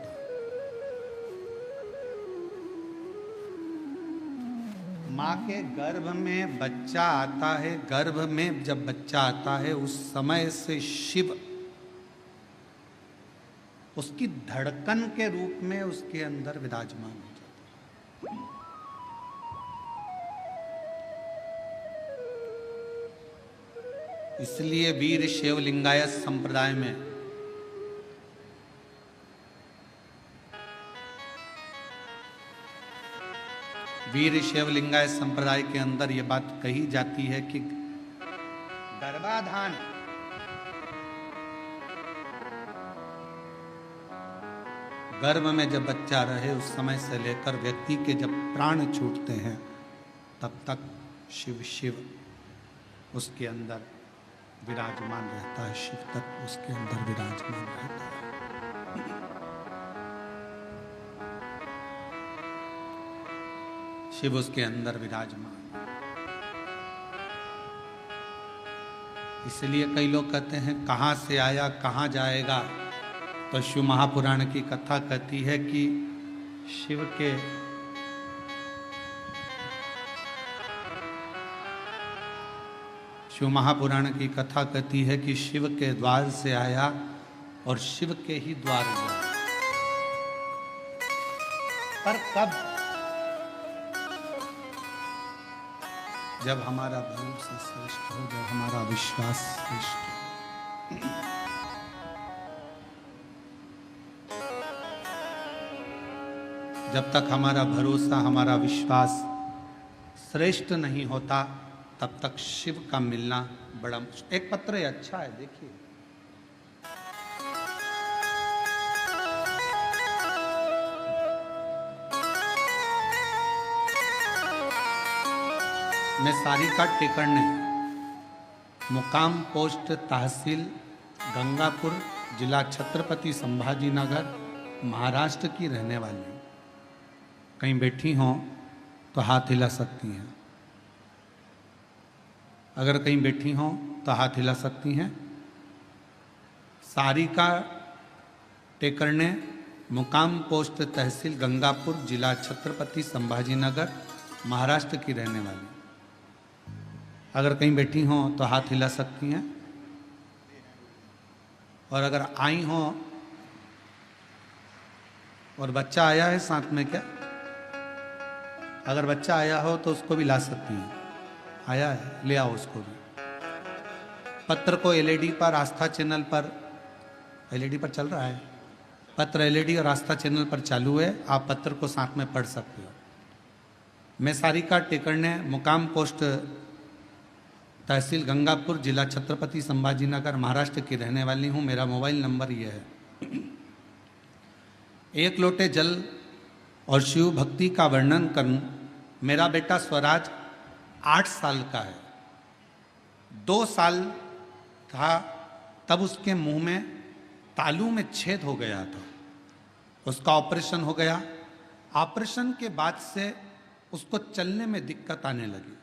माँ के गर्भ में बच्चा आता है, गर्भ में जब बच्चा आता है उस समय से शिव उसकी धड़कन के रूप में उसके अंदर विराजमान हो जाता है। इसलिए वीर शैव लिंगायत संप्रदाय में वीर शैव लिंगायत संप्रदाय के अंदर यह बात कही जाती है कि गर्भाधान गर्भ में जब बच्चा रहे उस समय से लेकर व्यक्ति के जब प्राण छूटते हैं तब तक शिव शिव उसके अंदर विराजमान रहता है, शिव तत्व उसके अंदर विराजमान रहता है। शिव उसके अंदर विराजमान। इसलिए कई लोग कहते हैं कहां से आया कहां जाएगा, तो शिव महापुराण की कथा कहती है कि शिव के शिव महापुराण की कथा कहती है कि शिव के द्वार से आया और शिव के ही द्वार गया। पर कब? जब हमारा भरोसा श्रेष्ठ हो, जब हमारा विश्वास श्रेष्ठ हो। जब तक हमारा भरोसा हमारा विश्वास श्रेष्ठ नहीं होता तब तक शिव का मिलना बड़ा मुश्किल। एक पत्र है, अच्छा है, देखिए। मैं सारिका टेकरने, मुकाम पोस्ट तहसील गंगापुर, जिला छत्रपति संभाजी नगर, महाराष्ट्र की रहने वाली हूँ। कहीं बैठी हों तो हाथ हिला सकती हैं। अगर कहीं बैठी हों तो हाथ हिला सकती हैं। सारिका टेकरने, मुकाम पोस्ट तहसील गंगापुर, जिला छत्रपति संभाजी नगर, महाराष्ट्र की रहने वाली। अगर कहीं बैठी हों तो हाथ हिला सकती हैं। और अगर आई हों और बच्चा आया है साथ में क्या? अगर बच्चा आया हो तो उसको भी ला सकती हैं। आया है, ले आओ उसको भी। पत्र को एलईडी पर, आस्था चैनल पर, एलईडी पर चल रहा है पत्र, एलईडी और आस्था चैनल पर चालू है। आप पत्र को साथ में पढ़ सकते हो। मैं सारिका टेकरने, मुकाम पोस्ट तहसील गंगापुर, जिला छत्रपति संभाजी नगर, महाराष्ट्र की रहने वाली हूँ। मेरा मोबाइल नंबर यह है। एक लोटे जल और शिव भक्ति का वर्णन करूं। मेरा बेटा स्वराज 8 साल का है। 2 साल था तब उसके मुंह में तालू में छेद हो गया था। उसका ऑपरेशन हो गया। ऑपरेशन के बाद से उसको चलने में दिक्कत आने लगी।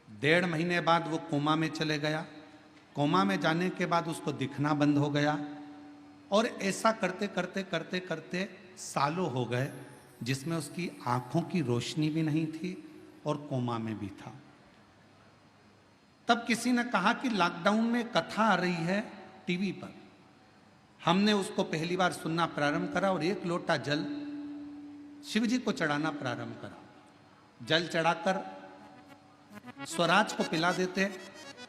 1.5 महीने बाद वो कोमा में चले गया। कोमा में जाने के बाद उसको दिखना बंद हो गया और ऐसा करते करते करते करते सालों हो गए, जिसमें उसकी आंखों की रोशनी भी नहीं थी और कोमा में भी था। तब किसी ने कहा कि लॉकडाउन में कथा आ रही है टीवी पर। हमने उसको पहली बार सुनना प्रारंभ करा और 1 लोटा जल शिव जी को चढ़ाना प्रारंभ करा। जल चढ़ाकर स्वराज को पिला देते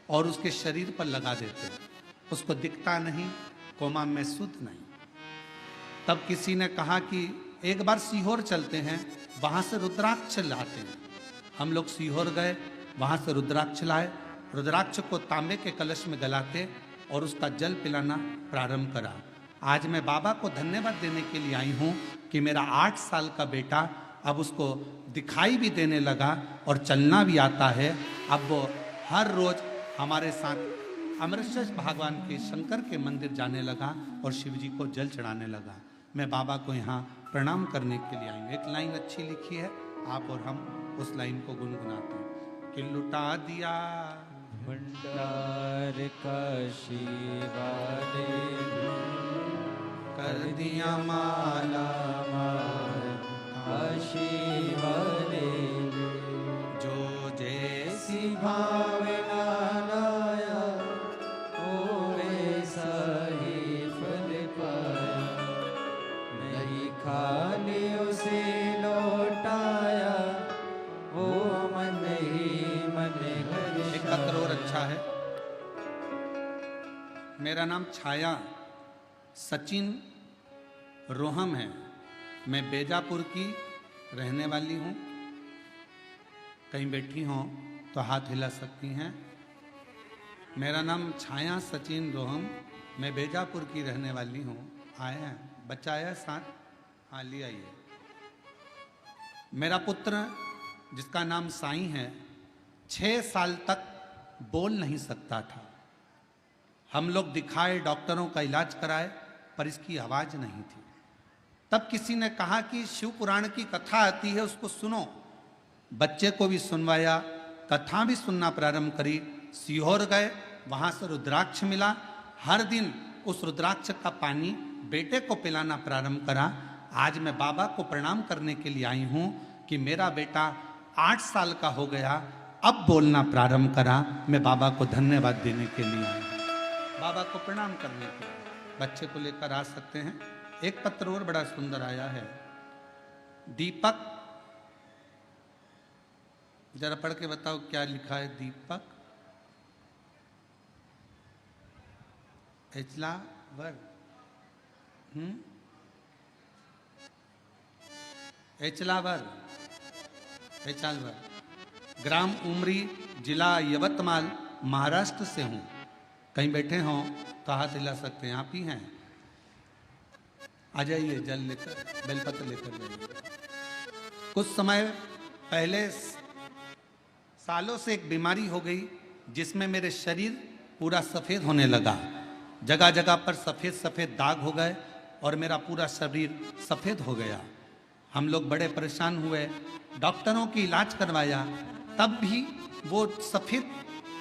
और उसके शरीर पर लगा देते। उसको दिखता नहीं, कोमा में सुध नहीं। तब किसी ने कहा कि एक बार सीहोर चलते हैं, वहां से रुद्राक्ष लाते हैं। हम लोग सीहोर गए, वहां से रुद्राक्ष लाए। रुद्राक्ष को तांबे के कलश में गलाते और उसका जल पिलाना प्रारंभ करा। आज मैं बाबा को धन्यवाद देने के लिए आई हूं कि मेरा 8 साल का बेटा अब उसको दिखाई भी देने लगा और चलना भी आता है। अब वो हर रोज हमारे साथ अमृतसर भगवान के शंकर के मंदिर जाने लगा और शिव जी को जल चढ़ाने लगा। मैं बाबा को यहाँ प्रणाम करने के लिए आई हूँ। एक लाइन अच्छी लिखी है, आप और हम उस लाइन को गुनगुनाते हैं कि लुटा दिया भंडार का शिवा ने, कर दिया माला माल शिवा ने, जो जैसी भावना लाया ओ वैसा ही फल पाया। नहीं खाली उसे लौटाया, वो मन ही मन हर्षाया। एक पत्र और अच्छा है। मेरा नाम छाया सचिन रोहम है। मैं बेजापुर की रहने वाली हूँ। कहीं बैठी हों तो हाथ हिला सकती हैं। मेरा नाम छाया सचिन रोहम, मैं बेजापुर की रहने वाली हूँ। आए हैं, बच्चा आया साथ, हाँ ले आइए। मेरा पुत्र जिसका नाम साईं है, 6 साल तक बोल नहीं सकता था। हम लोग दिखाए, डॉक्टरों का इलाज कराए, पर इसकी आवाज नहीं थी। तब किसी ने कहा कि शिव पुराण की कथा आती है, उसको सुनो। बच्चे को भी सुनवाया, कथा भी सुनना प्रारंभ करी। सीहोर गए, वहां से रुद्राक्ष मिला। हर दिन उस रुद्राक्ष का पानी बेटे को पिलाना प्रारंभ करा। आज मैं बाबा को प्रणाम करने के लिए आई हूं कि मेरा बेटा 8 साल का हो गया, अब बोलना प्रारंभ करा। मैं बाबा को धन्यवाद देने के लिए आई हूं, बाबा को प्रणाम करने के लिए। बच्चे को लेकर आ सकते हैं। एक पत्र और बड़ा सुंदर आया है। दीपक, जरा पढ़ के बताओ क्या लिखा है। दीपक एचलावर, एचलावर, ग्राम उमरी, जिला यवतमाल, महाराष्ट्र से हूं। कहीं बैठे हों तो हाथ हिला सकते हैं। आप ही हैं, आ जाइए, जल लेकर, बेलपत्र लेकर जाइए। कुछ समय पहले सालों से एक बीमारी हो गई जिसमें मेरे शरीर पूरा सफ़ेद होने लगा। जगह जगह पर सफ़ेद सफ़ेद दाग हो गए और मेरा पूरा शरीर सफ़ेद हो गया। हम लोग बड़े परेशान हुए, डॉक्टरों की इलाज करवाया, तब भी वो सफ़ेद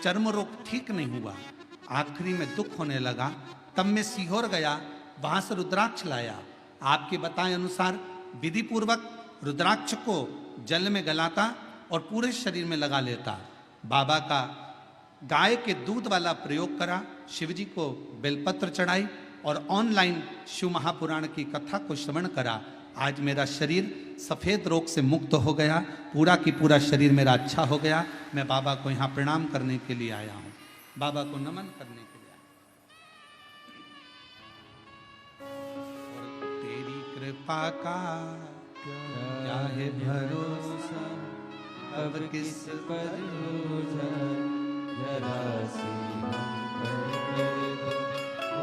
चर्म रोग ठीक नहीं हुआ। आखिरी में दुख होने लगा। तब मैं सीहोर गया, वहां से रुद्राक्ष लाया। आपके बताए अनुसार विधि पूर्वक रुद्राक्ष को जल में गलाता और पूरे शरीर में लगा लेता। बाबा का गाय के दूध वाला प्रयोग करा, शिव जी को बेलपत्र चढ़ाई और ऑनलाइन शिव महापुराण की कथा को श्रवण करा। आज मेरा शरीर सफ़ेद रोग से मुक्त हो गया, पूरा की पूरा शरीर मेरा अच्छा हो गया। मैं बाबा को यहाँ प्रणाम करने के लिए आया हूँ, बाबा को नमन करने के लिए आया। और तेरी कृपा का क्या है भरोसा, अब किस पर भरोसा, जरा सी हम पर कर दो, ओ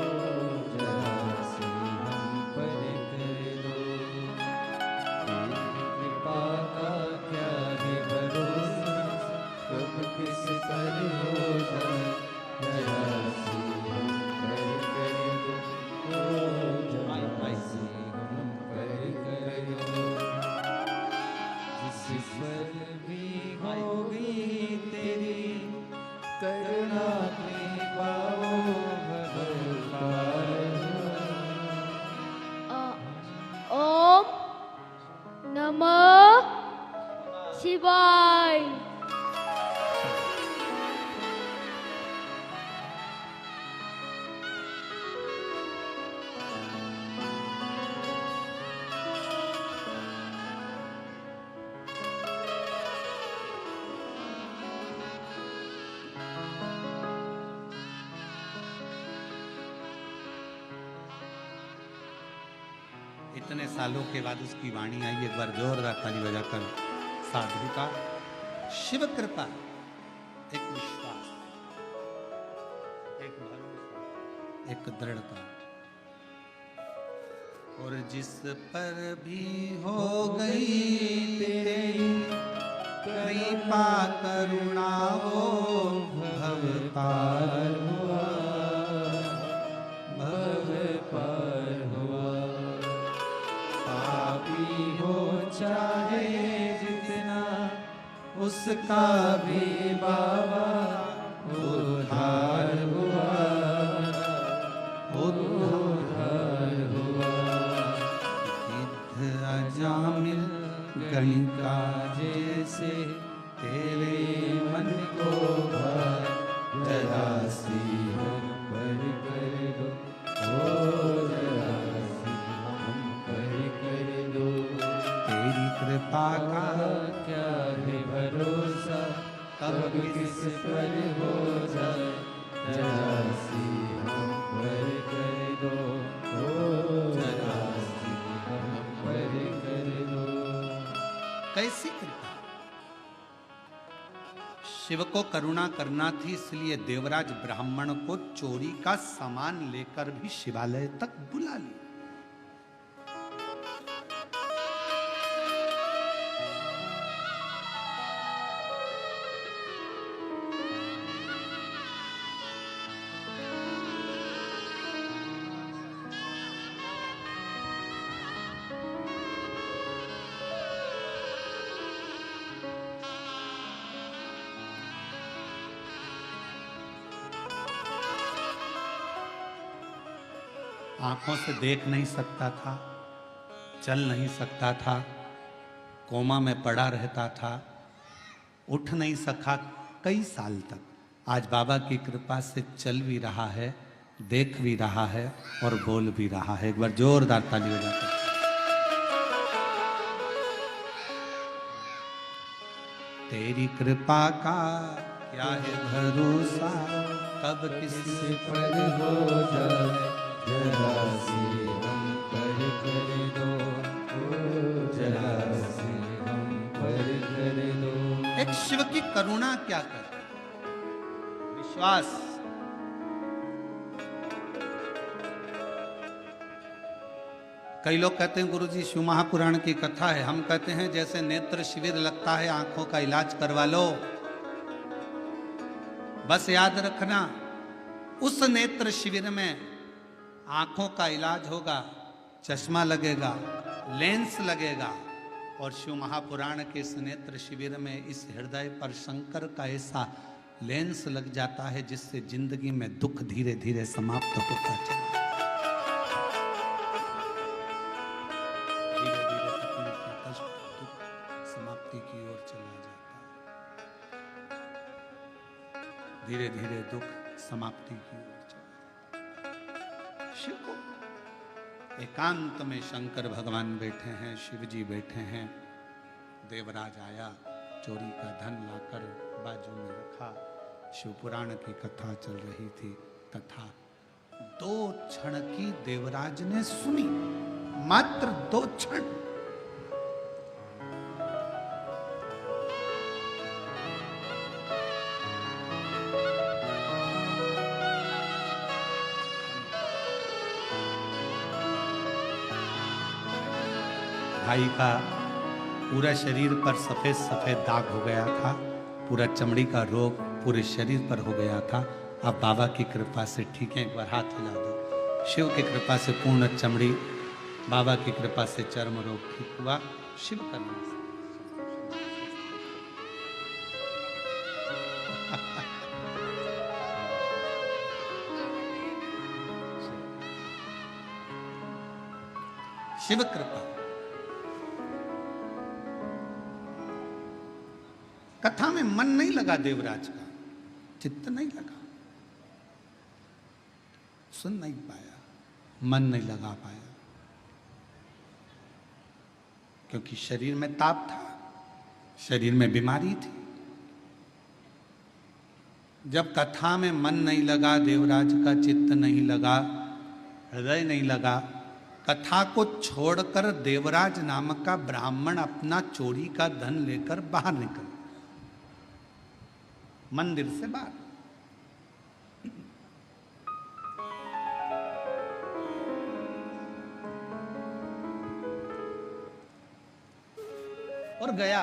जरा सी हम पर कर दो। तेरी कृपा का क्या है भरोसा, कब किस पर हो जाए, जरा सी हम इतने सालों के बाद उसकी वाणी आई, एक बार जोरदार ताली बजाकर साधु का शिव कृपा, एक विश्वास, एक भरोसा, एक दृढ़ता। और जिस पर भी हो गई तेरी कृपा करुणा वो भव पार हुआ, भव पार हुआ। पापी हो चाहे जितना उसका भी बाबा उद्धार हुआ, उद्धार हुआ। गिद्ध अजामिल गणिका जैसे तेरे मन को भर, जरा सी हम पर कर दो, ओ जरा सी हम पर कर दो। तेरी कृपा का क्या है भरोसा, कब किस पर हो जाए, जरा सी हम पर कर दो, ओ जरा सी हम पर कर दो। कैसी कृपा? शिव को करुणा करना थी, इसलिए देवराज ब्राह्मण को चोरी का सामान लेकर भी शिवालय तक बुला लिया। आंखों से देख नहीं सकता था, चल नहीं सकता था, कोमा में पड़ा रहता था, उठ नहीं सका कई साल तक। आज बाबा की कृपा से चल भी रहा है, देख भी रहा है और बोल भी रहा है। एक बार जोरदार ताली बजाकर। तेरी कृपा का क्या है भरोसा, कब किसी पर हो जाए, जरा सी हम पर कर दो, जरा सी हम पर कर दो। एक शिव की करुणा क्या कर, विश्वास। कई लोग कहते हैं गुरुजी शिव महापुराण की कथा है, हम कहते हैं जैसे नेत्र शिविर लगता है, आंखों का इलाज करवा लो। बस याद रखना, उस नेत्र शिविर में आंखों का इलाज होगा, चश्मा लगेगा, लेंस लगेगा, और शिव महापुराण के इस नेत्र शिविर में इस हृदय पर शंकर का ऐसा लेंस लग जाता है जिससे जिंदगी में दुख धीरे धीरे समाप्त होता चला, धीरे धीरे तकलीफ, कष्ट, दुख समाप्ति की ओर चला जाता है, धीरे धीरे दुख समाप्ति की ओर। शिव को एकांत में शंकर भगवान बैठे हैं, शिव जी बैठे हैं। देवराज आया, चोरी का धन लाकर बाजू में रखा। शिव पुराण की कथा चल रही थी। कथा 2 क्षण की देवराज ने सुनी, मात्र 2 क्षण। भाई का पूरा शरीर पर सफेद सफेद दाग हो गया था, पूरा चमड़ी का रोग पूरे शरीर पर हो गया था। अब बाबा की कृपा से ठीक है, एक बार हाथ हिला दो। शिव की कृपा से पूर्ण चमड़ी, बाबा की कृपा से चर्म रोग ठीक हुआ। शिव करना शिव कृपा। कथा में मन नहीं लगा देवराज का, चित्त नहीं लगा, सुन नहीं पाया, मन नहीं लगा पाया, क्योंकि शरीर में ताप था, शरीर में बीमारी थी। जब कथा में मन नहीं लगा, देवराज का चित्त नहीं लगा, हृदय नहीं लगा, कथा को छोड़कर देवराज नामक का ब्राह्मण अपना चोरी का धन लेकर बाहर निकल, मंदिर से बाहर। और गया,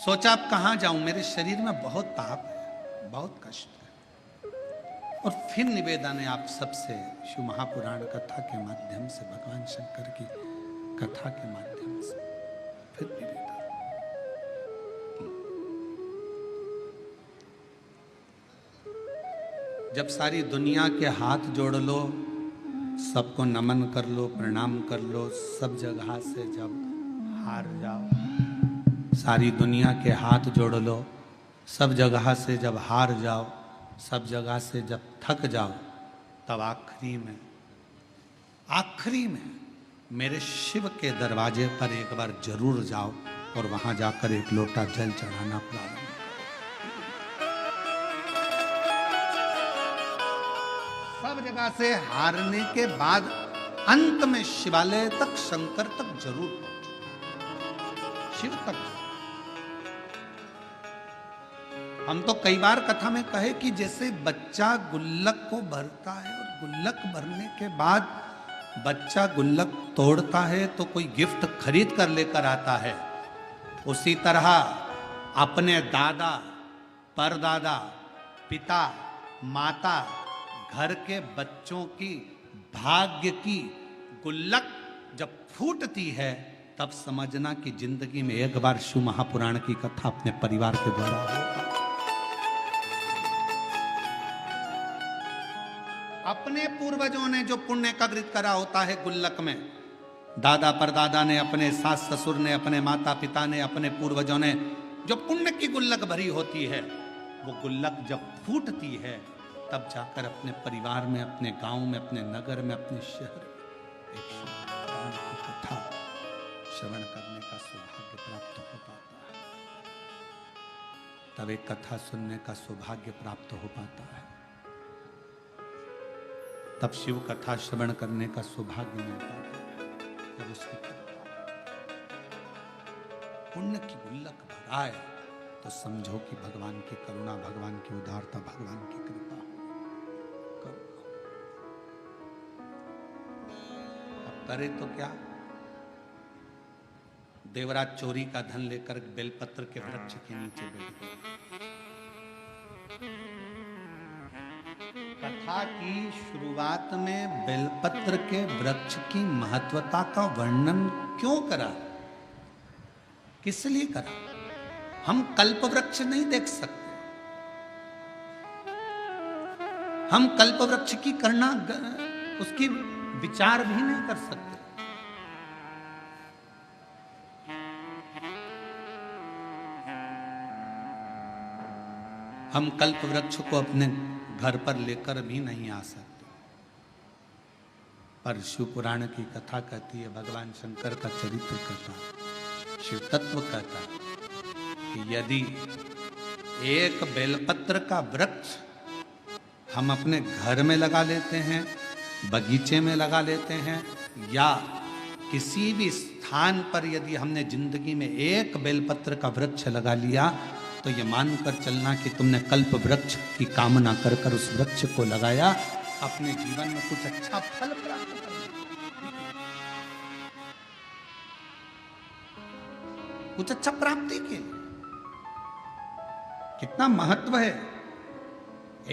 सोचा अब कहां जाऊं, मेरे शरीर में बहुत ताप है, बहुत कष्ट है। और फिर निवेदन है आप सबसे, शिव महापुराण कथा के माध्यम से, भगवान शंकर की कथा के माध्यम से फिर निवेदन। जब सारी दुनिया के हाथ जोड़ लो, सबको नमन कर लो, प्रणाम कर लो, सब जगह से जब हार जाओ, सारी दुनिया के हाथ जोड़ लो, सब जगह से जब हार जाओ, सब जगह से जब थक जाओ, तब आखिरी में मेरे शिव के दरवाजे पर एक बार जरूर जाओ और वहां जाकर एक लोटा जल चढ़ाना प्रारंभ। सब जगह से हारने के बाद अंत में शिवालय तक, शंकर तक जरूर पहुंचो, शिव तक। हम तो कई बार कथा में कहे कि जैसे बच्चा गुल्लक को भरता है और गुल्लक भरने के बाद बच्चा गुल्लक तोड़ता है तो कोई गिफ्ट खरीद कर लेकर आता है, उसी तरह अपने दादा, परदादा, पिता, माता, घर के बच्चों की भाग्य की गुल्लक जब फूटती है, तब समझना कि जिंदगी में एक बार शिव महापुराण की कथा अपने परिवार के द्वारा होगा। अपने पूर्वजों ने जो पुण्य एकत्रित करा होता है गुल्लक में, दादा परदादा ने, अपने सास ससुर ने, अपने माता पिता ने, अपने पूर्वजों ने जो पुण्य की गुल्लक भरी होती है, वो गुल्लक जब फूटती है, तब जाकर अपने परिवार में, अपने गांव में, अपने नगर में, अपने शहर में एक शिव महापुराण की कथा श्रवण करने का सौभाग्य प्राप्त हो पाता है। तब एक कथा सुनने का सौभाग्य प्राप्त हो पाता है, तब शिव कथा श्रवण करने का सौभाग्य मिलता है। जब उसकी पुण्य की गुल्लक भराए तो समझो कि भगवान की करुणा, भगवान की उदारता, भगवान की कृपा। अब करे तो क्या, देवराज चोरी का धन लेकर बेलपत्र के वृक्ष के नीचे बैठ गए। कथा की शुरुआत में बेलपत्र के वृक्ष की महत्वता का वर्णन क्यों करा, किस लिए करा? हम कल्प वृक्ष नहीं देख सकते, हम कल्प वृक्ष की करना, उसकी विचार भी नहीं कर सकते। हम कल्प वृक्ष को अपने घर पर लेकर भी नहीं आ सकते। पर शिव पुराण की कथा कहती है, भगवान शंकर का चरित्र कहता, शिव तत्व कहता कि यदि एक बेलपत्र का वृक्ष हम अपने घर में लगा लेते हैं, बगीचे में लगा लेते हैं, या किसी भी स्थान पर यदि हमने जिंदगी में एक बेलपत्र का वृक्ष लगा लिया, तो ये मानकर चलना कि तुमने कल्प वृक्ष की कामना कर कर उस वृक्ष को लगाया, अपने जीवन में कुछ अच्छा फल प्राप्त करना, कुछ अच्छा प्राप्ति के। कितना महत्व है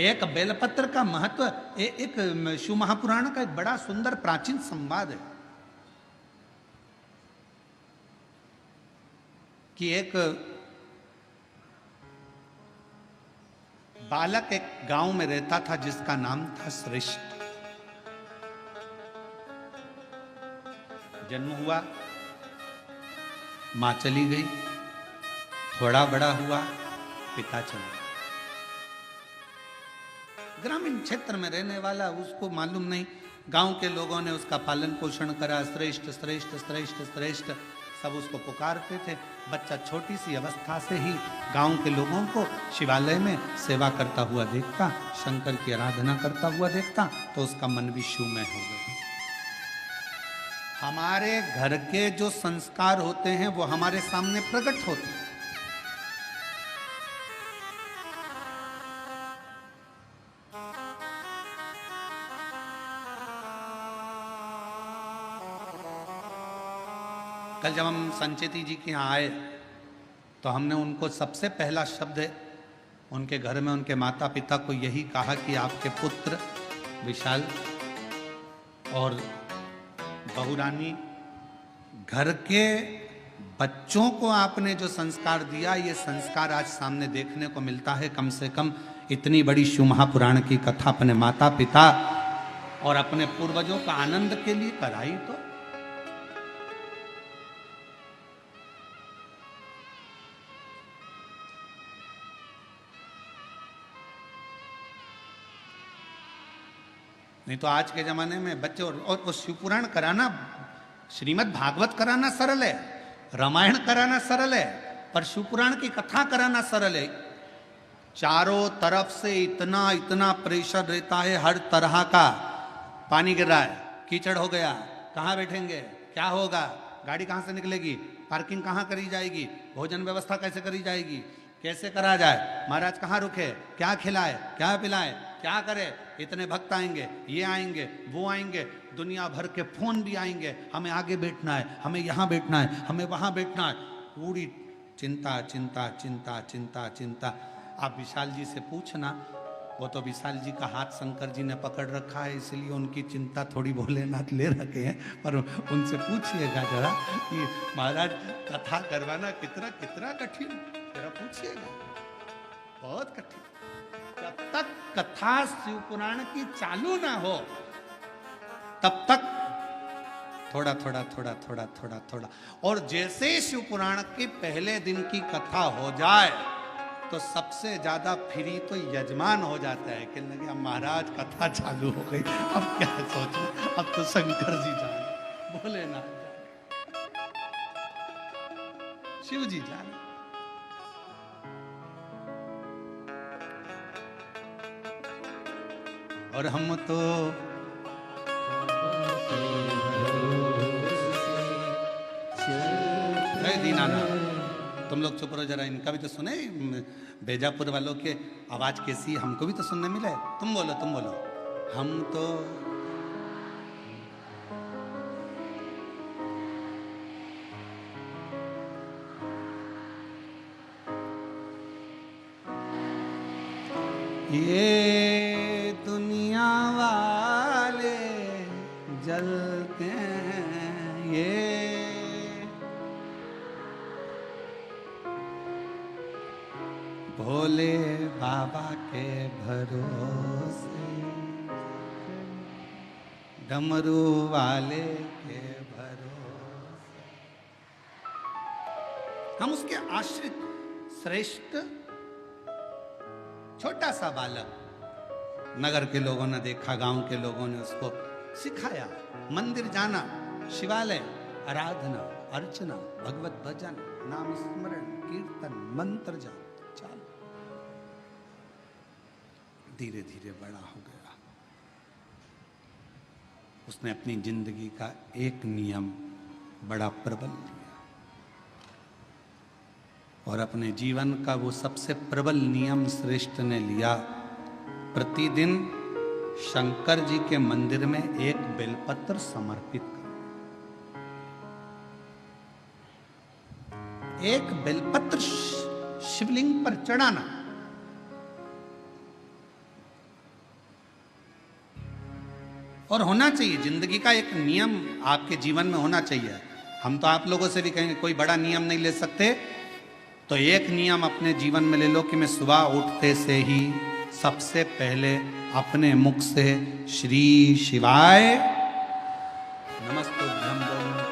एक बेलपत्र का महत्व। एक शिव महापुराण का एक बड़ा सुंदर प्राचीन संवाद है कि एक बालक एक गांव में रहता था जिसका नाम था श्रेष्ठ। जन्म हुआ, मां चली गई, थोड़ा बड़ा हुआ, पिता चला गया। ग्रामीण क्षेत्र में रहने वाला, उसको मालूम नहीं, गांव के लोगों ने उसका पालन पोषण करा, श्रेष्ठ श्रेष्ठ श्रेष्ठ श्रेष्ठ सब उसको पुकारते थे। बच्चा छोटी सी अवस्था से ही गांव के लोगों को शिवालय में सेवा करता हुआ देखता, शंकर की आराधना करता हुआ देखता, तो उसका मन भी शिवमय हो गया। हमारे घर के जो संस्कार होते हैं वो हमारे सामने प्रकट होते हैं। कल जब हम संचेती जी के यहाँ आए तो हमने उनको सबसे पहला शब्द उनके घर में उनके माता पिता को यही कहा कि आपके पुत्र विशाल और बहुरानी, घर के बच्चों को आपने जो संस्कार दिया, ये संस्कार आज सामने देखने को मिलता है। कम से कम इतनी बड़ी शिव महापुराण की कथा अपने माता पिता और अपने पूर्वजों का आनंद के लिए कराई तो नहीं तो आज के जमाने में बच्चे और शिव पुराण कराना, श्रीमद् भागवत कराना सरल है, रामायण कराना सरल है, पर शिव पुराण की कथा कराना सरल है। चारों तरफ से इतना इतना प्रेशर रहता है, हर तरह का। पानी गिर रहा है, कीचड़ हो गया, कहाँ बैठेंगे, क्या होगा, गाड़ी कहाँ से निकलेगी, पार्किंग कहाँ करी जाएगी, भोजन व्यवस्था कैसे करी जाएगी, कैसे करा जाए, महाराज कहाँ रुके, क्या खिलाए, क्या पिलाए, क्या करे, इतने भक्त आएंगे, ये आएंगे, वो आएंगे, दुनिया भर के फोन भी आएंगे, हमें आगे बैठना है, हमें यहाँ बैठना है, हमें वहाँ बैठना है। पूरी चिंता चिंता चिंता चिंता चिंता। आप विशाल जी से पूछना, वो तो विशाल जी का हाथ शंकर जी ने पकड़ रखा है, इसलिए उनकी चिंता थोड़ी भोलेनाथ ले रखे हैं। पर उनसे पूछिएगा जरा कि महाराज कथा करवाना कितना कितना कठिन, जरा पूछिएगा, बहुत कठिन। जब तक कथा शिव पुराण की चालू ना हो तब तक थोड़ा थोड़ा थोड़ा थोड़ा थोड़ा थोड़ा, और जैसे शिव पुराण के पहले दिन की कथा हो जाए तो सबसे ज्यादा फ्री तो यजमान हो जाता है कि लगे अब महाराज कथा चालू हो गई, अब क्या सोचूं, अब तो शंकर जी जाने, भोलेनाथ जाने, शिव जी जाने। और हम तो दीनानाथ, तुम लोग चुप रहो जरा, इनका भी तो सुने, बेजापुर वालों के आवाज कैसी, हमको भी तो सुनने मिले। तुम बोलो, तुम बोलो। हम तो ये दुनिया वाले जलते हैं, ये भोले बाबा के भरोसे, डमरू वाले के भरोसे, हम उसके आश्रित। श्रेष्ठ छोटा सा बालक, नगर के लोगों ने देखा, गांव के लोगों ने उसको सिखाया, मंदिर जाना, शिवालय, आराधना, अर्चना, भगवत भजन, नाम स्मरण, कीर्तन, मंत्र जाप, चाल। धीरे धीरे बड़ा हो गया। उसने अपनी जिंदगी का एक नियम बड़ा प्रबल लिया, और अपने जीवन का वो सबसे प्रबल नियम श्रेष्ठ ने लिया। प्रतिदिन शंकर जी के मंदिर में एक बेलपत्र समर्पित करो, एक बेलपत्र शिवलिंग पर चढ़ाना। और होना चाहिए, जिंदगी का एक नियम आपके जीवन में होना चाहिए। हम तो आप लोगों से भी कहेंगे कोई बड़ा नियम नहीं ले सकते, तो एक नियम अपने जीवन में ले लो कि मैं सुबह उठते से ही सबसे पहले अपने मुख से श्री शिवाय नमस्तुभ्यं बोलूं।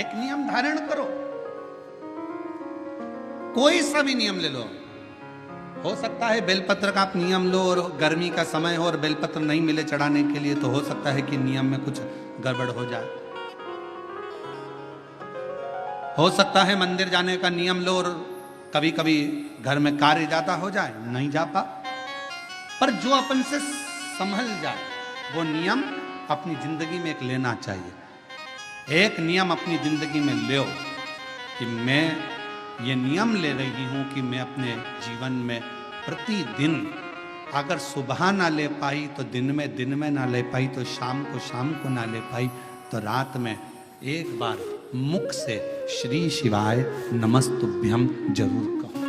एक नियम धारण करो, कोई सा भी नियम ले लो। हो सकता है बेलपत्र का आप नियम लो और गर्मी का समय हो और बेलपत्र नहीं मिले चढ़ाने के लिए, तो हो सकता है कि नियम में कुछ गड़बड़ हो जाए। हो सकता है मंदिर जाने का नियम लो और कभी कभी घर में कार्य ज्यादा हो जाए, नहीं जा पा। पर जो अपन से संभल जाए वो नियम अपनी जिंदगी में एक लेना चाहिए। एक नियम अपनी जिंदगी में लो कि मैं ये नियम ले रही हूं कि मैं अपने जीवन में प्रतिदिन अगर सुबह ना ले पाई तो दिन में ना ले पाई तो शाम को ना ले पाई तो रात में एक बार मुख से श्री शिवाय नमस्तुभ्यम जरूर कहो।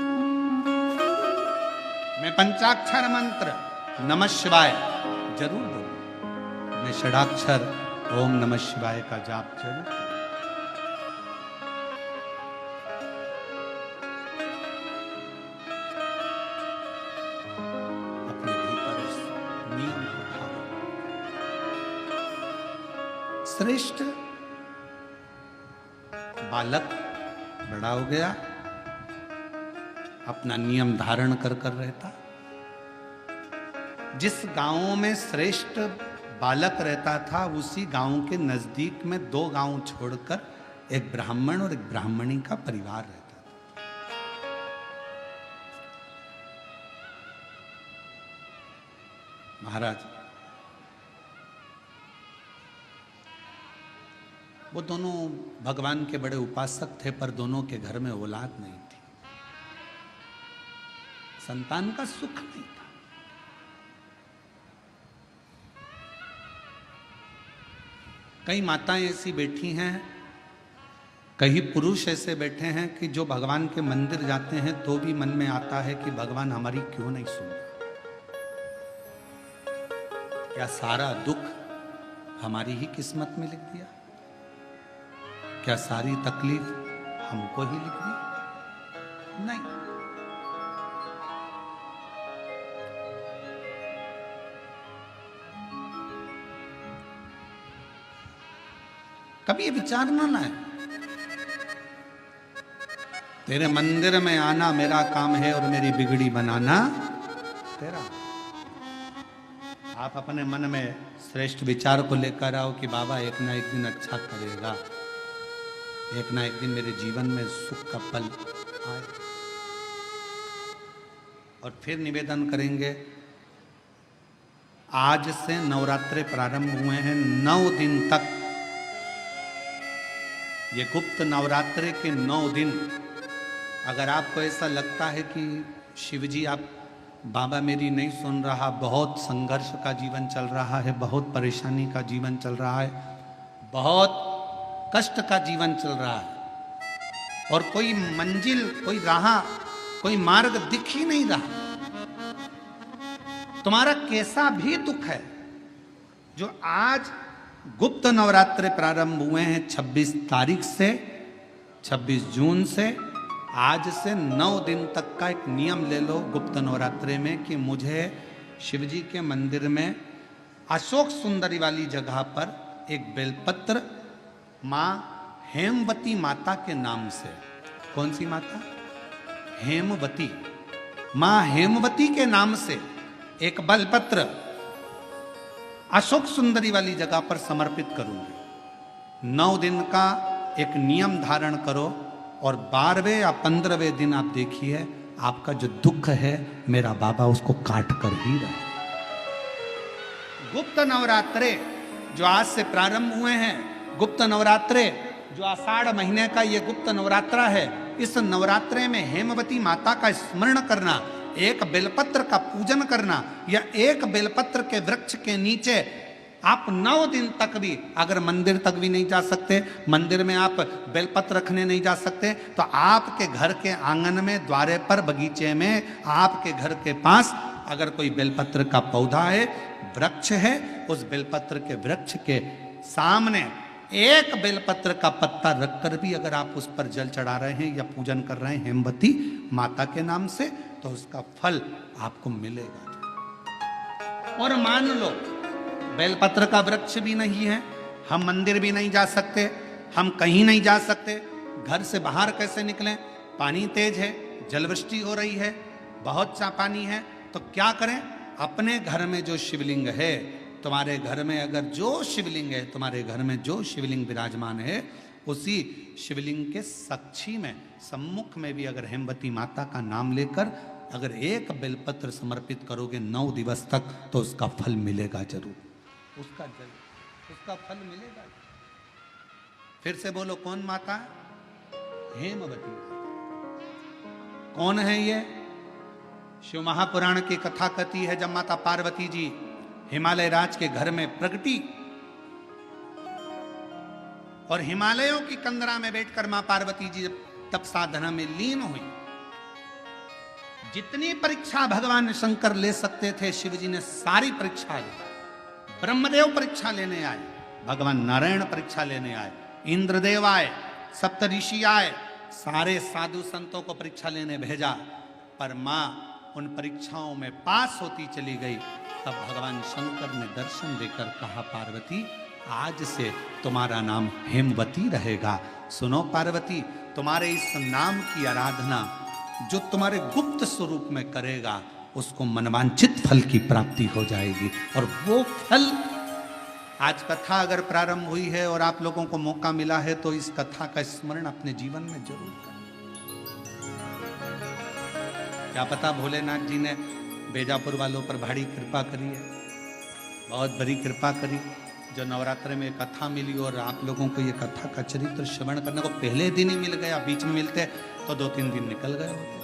मैं पंचाक्षर मंत्र नमः शिवाय जरूर बोलूं। मैं षडाक्षर ओम नमः शिवाय का जाप जरूर करूं। अपने भीतर उस नियम को ढालो। श्रेष्ठ बालक बड़ा हो गया, अपना नियम धारण कर रहता। जिस गांव में श्रेष्ठ बालक रहता था उसी गांव के नजदीक में 2 गांव छोड़कर एक ब्राह्मण और एक ब्राह्मणी का परिवार रहता था। महाराज वो दोनों भगवान के बड़े उपासक थे, पर दोनों के घर में औलाद नहीं थी, संतान का सुख नहीं था। कई माताएं ऐसी बैठी हैं, कई पुरुष ऐसे बैठे हैं कि जो भगवान के मंदिर जाते हैं तो भी मन में आता है कि भगवान हमारी क्यों नहीं सुन रहा। क्या सारा दुख हमारी ही किस्मत में लिख दिया? क्या सारी तकलीफ हमको ही लिख दी? नहीं। कभी ये विचारना ना है तेरे मंदिर में आना मेरा काम है और मेरी बिगड़ी बनाना तेरा। आप अपने मन में श्रेष्ठ विचार को लेकर आओ कि बाबा एक ना एक दिन अच्छा करेगा, एक ना एक दिन मेरे जीवन में सुख का पल आए। और फिर निवेदन करेंगे, आज से नवरात्रे प्रारंभ हुए हैं, 9 दिन तक ये गुप्त नवरात्रे के 9 दिन अगर आपको ऐसा लगता है कि शिवजी आप बाबा मेरी नहीं सुन रहा, बहुत संघर्ष का जीवन चल रहा है, बहुत परेशानी का जीवन चल रहा है, बहुत कष्ट का जीवन चल रहा है और कोई मंजिल, कोई राह, कोई मार्ग दिख ही नहीं रहा, तुम्हारा कैसा भी दुख है, जो आज गुप्त नवरात्रे प्रारंभ हुए हैं 26 तारीख से, 26 जून से, आज से 9 दिन तक का एक नियम ले लो गुप्त नवरात्रे में कि मुझे शिवजी के मंदिर में अशोक सुंदरी वाली जगह पर एक बेलपत्र माँ हेमवती माता के नाम से, कौन सी माता? हेमवती, माँ हेमवती के नाम से एक बेलपत्र अशोक सुंदरी वाली जगह पर समर्पित करूंगी। 9 दिन का एक नियम धारण करो और 12वें या 15वें दिन आप देखिए आपका जो दुख है मेरा बाबा उसको काट कर ही रहे। गुप्त नवरात्रे जो आज से प्रारंभ हुए हैं, गुप्त नवरात्रे जो आषाढ़ महीने का ये गुप्त नवरात्रा है, इस नवरात्रे में हेमवती माता का स्मरण करना, एक बेलपत्र का पूजन करना या एक बेलपत्र के वृक्ष के नीचे आप 9 दिन तक भी, अगर मंदिर तक भी नहीं जा सकते, मंदिर में आप बेलपत्र रखने नहीं जा सकते, तो आपके घर के आंगन में, द्वारे पर, बगीचे में, आपके घर के पास अगर कोई बेलपत्र का पौधा है, वृक्ष है, उस बेलपत्र के वृक्ष के सामने एक बेलपत्र का पत्ता रखकर भी अगर आप उस पर जल चढ़ा रहे हैं या पूजन कर रहे हैं हेमवती माता के नाम से, तो उसका फल आपको मिलेगा। और मान लो बेलपत्र का वृक्ष भी नहीं है, हम मंदिर भी नहीं जा सकते, हम कहीं नहीं जा सकते, घर से बाहर कैसे निकलें? पानी तेज है, जलवृष्टि हो रही है, बहुत सा पानी है, तो क्या करें? अपने घर में जो शिवलिंग है, तुम्हारे घर में अगर जो शिवलिंग है, तुम्हारे घर में जो शिवलिंग विराजमान है, उसी शिवलिंग के साक्षी में, सम्मुख में भी अगर हेमवती माता का नाम लेकर अगर एक बेलपत्र समर्पित करोगे 9 दिवस तक तो उसका फल मिलेगा जरूर, उसका फल मिलेगा। फिर से बोलो, कौन माता? हेमवती। कौन है ये? शिव महापुराण की कथा कहती है, जब माता पार्वती जी हिमालय राज के घर में प्रगटी और हिमालयों की कंदरा में बैठकर मां पार्वती जी तप साधना में लीन हुई, जितनी परीक्षा भगवान शंकर ले सकते थे शिव जी ने सारी परीक्षा ली। ब्रह्मदेव परीक्षा लेने आए, भगवान नारायण परीक्षा लेने आए, इंद्रदेव आए, सप्तऋषि आए, सारे साधु संतों को परीक्षा लेने भेजा, पर मां उन परीक्षाओं में पास होती चली गई। तब भगवान शंकर ने दर्शन देकर कहा, पार्वती आज से तुम्हारा नाम हेमवती रहेगा। सुनो पार्वती, तुम्हारे इस नाम की आराधना जो तुम्हारे गुप्त स्वरूप में करेगा उसको मनवांछित फल की प्राप्ति हो जाएगी। और वो फल, आज कथा अगर प्रारंभ हुई है और आप लोगों को मौका मिला है तो इस कथा का स्मरण अपने जीवन में जरूर करें। क्या पता भोलेनाथ जी ने बेजापुर वालों पर भारी कृपा करी है, बहुत बड़ी कृपा करी, जो नवरात्र में कथा मिली और आप लोगों को ये कथा का चरित्र श्रवण करने को पहले दिन ही मिल गया। बीच में मिलते तो 2-3 दिन निकल गए होते।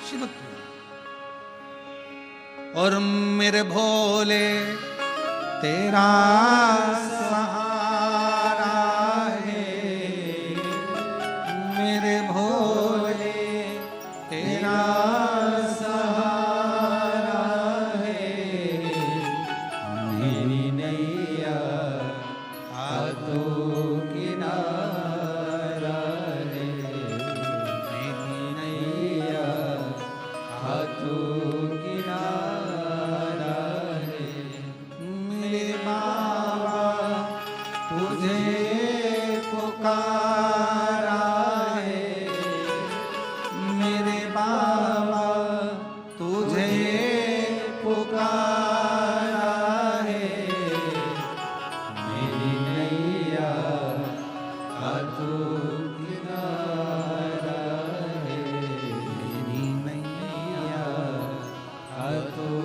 शिव और मेरे भोले तेरा सहारा है, मेरे भोले तेरा सहारा है, मेरी नैया हाथों किनारा है, मेरी नैया हाथों किनारा है, मेरे बाबा तुझे पुकारा है, मेरे बाबा तुझे पुकारा है, मेरी नैया हाथों किनारा है, मेरी नैया हाथों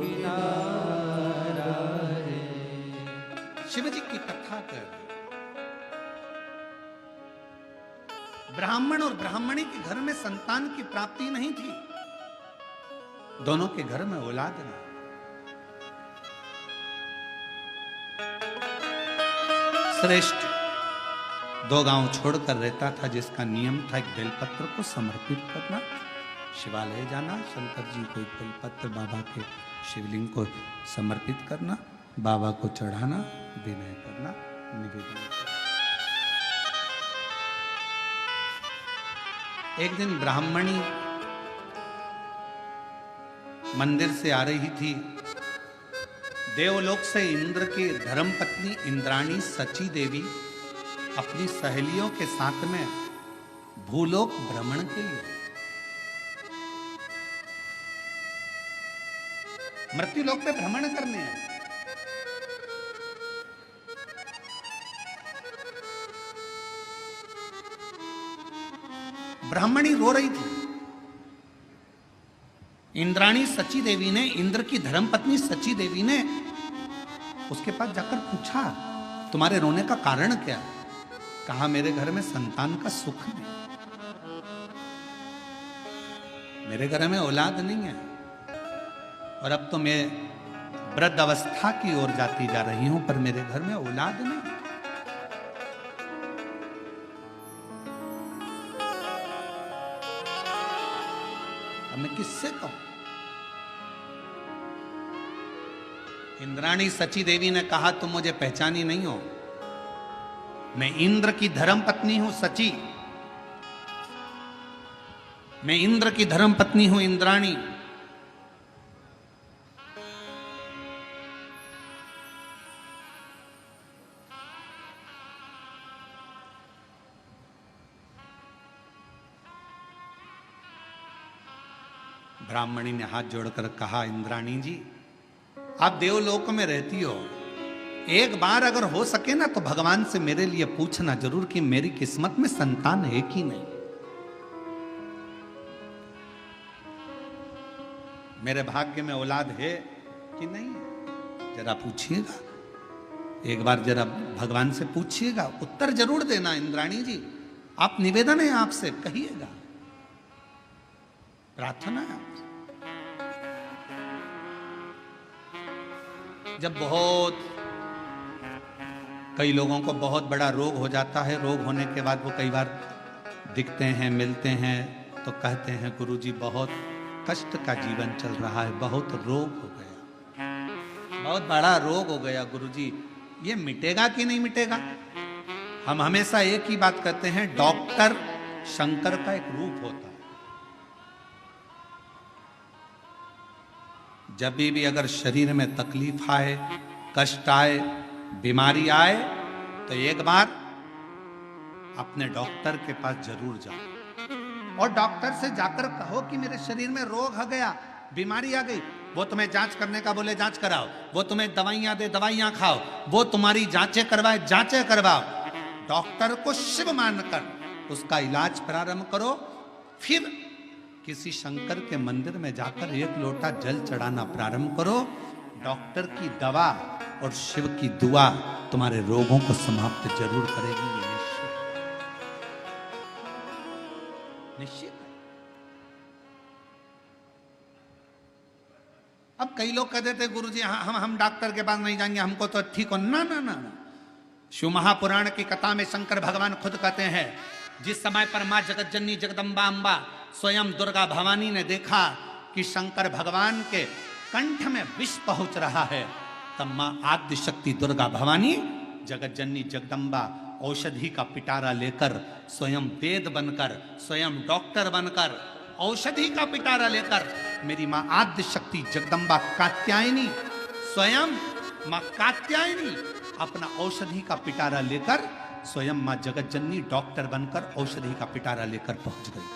किनारा है। शिव जी की कथा कर, ब्राह्मण और ब्राह्मणी के घर में संतान की प्राप्ति नहीं थी, दोनों के घर में औलाद नहीं। श्रेष्ठ 2 गांव छोड़कर रहता था, जिसका नियम था एक बेलपत्र को समर्पित करना, शिवालय जाना, शंकर जी को एक बेलपत्र बाबा के शिवलिंग को समर्पित करना, बाबा को चढ़ाना, विनय करना, निवेदन करना। एक दिन ब्राह्मणी मंदिर से आ रही थी, देवलोक से इंद्र की धर्मपत्नी इंद्राणी सची देवी अपनी सहेलियों के साथ में भूलोक भ्रमण के लिए, मृत्युलोक पे भ्रमण करने हैं। ब्राह्मणी रो रही थी। इंद्राणी सची देवी ने, इंद्र की धर्मपत्नी सची देवी ने उसके पास जाकर पूछा, तुम्हारे रोने का कारण क्या? कहा, मेरे घर में संतान का सुख नहीं, मेरे घर में औलाद नहीं है, और अब तो मैं वृद्ध अवस्था की ओर जाती जा रही हूं, पर मेरे घर में औलाद नहीं। अब मैं किससे कहूं? इंद्राणी सची देवी ने कहा, तुम मुझे पहचानी नहीं हो, मैं इंद्र की धर्मपत्नी हूं सची, मैं इंद्र की धर्मपत्नी हूं इंद्राणी। ब्राह्मणी ने हाथ जोड़कर कहा, इंद्राणी जी, आप देवलोक में रहती हो, एक बार अगर हो सके ना तो भगवान से मेरे लिए पूछना जरूर कि मेरी किस्मत में संतान है कि नहीं, मेरे भाग्य में औलाद है कि नहीं, जरा पूछिएगा, एक बार जरा भगवान से पूछिएगा, उत्तर जरूर देना इंद्राणी जी, आप निवेदन है आपसे, कहिएगा, प्रार्थना है आपसे। जब बहुत कई लोगों को बहुत बड़ा रोग हो जाता है, रोग होने के बाद वो कई बार दिखते हैं, मिलते हैं, तो कहते हैं गुरुजी बहुत कष्ट का जीवन चल रहा है, बहुत रोग हो गया, बहुत बड़ा रोग हो गया गुरुजी, ये मिटेगा कि नहीं मिटेगा? हम हमेशा एक ही बात कहते हैं, डॉक्टर शंकर का एक रूप होता है। जब भी अगर शरीर में तकलीफ आए, कष्ट आए, बीमारी आए, तो एक बार अपने डॉक्टर के पास जरूर जाओ और डॉक्टर से जाकर कहो कि मेरे शरीर में रोग आ गया, बीमारी आ गई। वो तुम्हें जांच करने का बोले जांच कराओ, वो तुम्हें दवाइयां दे दवाइयां खाओ, वो तुम्हारी जांचें करवाए जांचें करवाओ। डॉक्टर को शिव मानकर उसका इलाज प्रारंभ करो, फिर किसी शंकर के मंदिर में जाकर एक लोटा जल चढ़ाना प्रारंभ करो। डॉक्टर की दवा और शिव की दुआ तुम्हारे रोगों को समाप्त जरूर करेगी, ये निश्चित। अब कई लोग कहते थे गुरुजी हम डॉक्टर के पास नहीं जाएंगे, हमको तो ठीक हो। ना ना ना ना, शिव महापुराण की कथा में शंकर भगवान खुद कहते हैं, जिस समय पर मां जगत जननी जगदम्बा अम्बा स्वयं दुर्गा भवानी ने देखा कि शंकर भगवान के कंठ में विष पहुंच रहा है, तब मां आद्य शक्ति दुर्गा भवानी जगत जननी जगदम्बा औषधि का पिटारा लेकर, स्वयं वेद बनकर, स्वयं डॉक्टर बनकर, औषधि का पिटारा लेकर, मेरी मां आद्य शक्ति जगदम्बा कात्यायनी, स्वयं मां कात्यायनी अपना औषधि का पिटारा लेकर, स्वयं मां जगत जननी डॉक्टर बनकर औषधि का पिटारा लेकर पहुंच गई।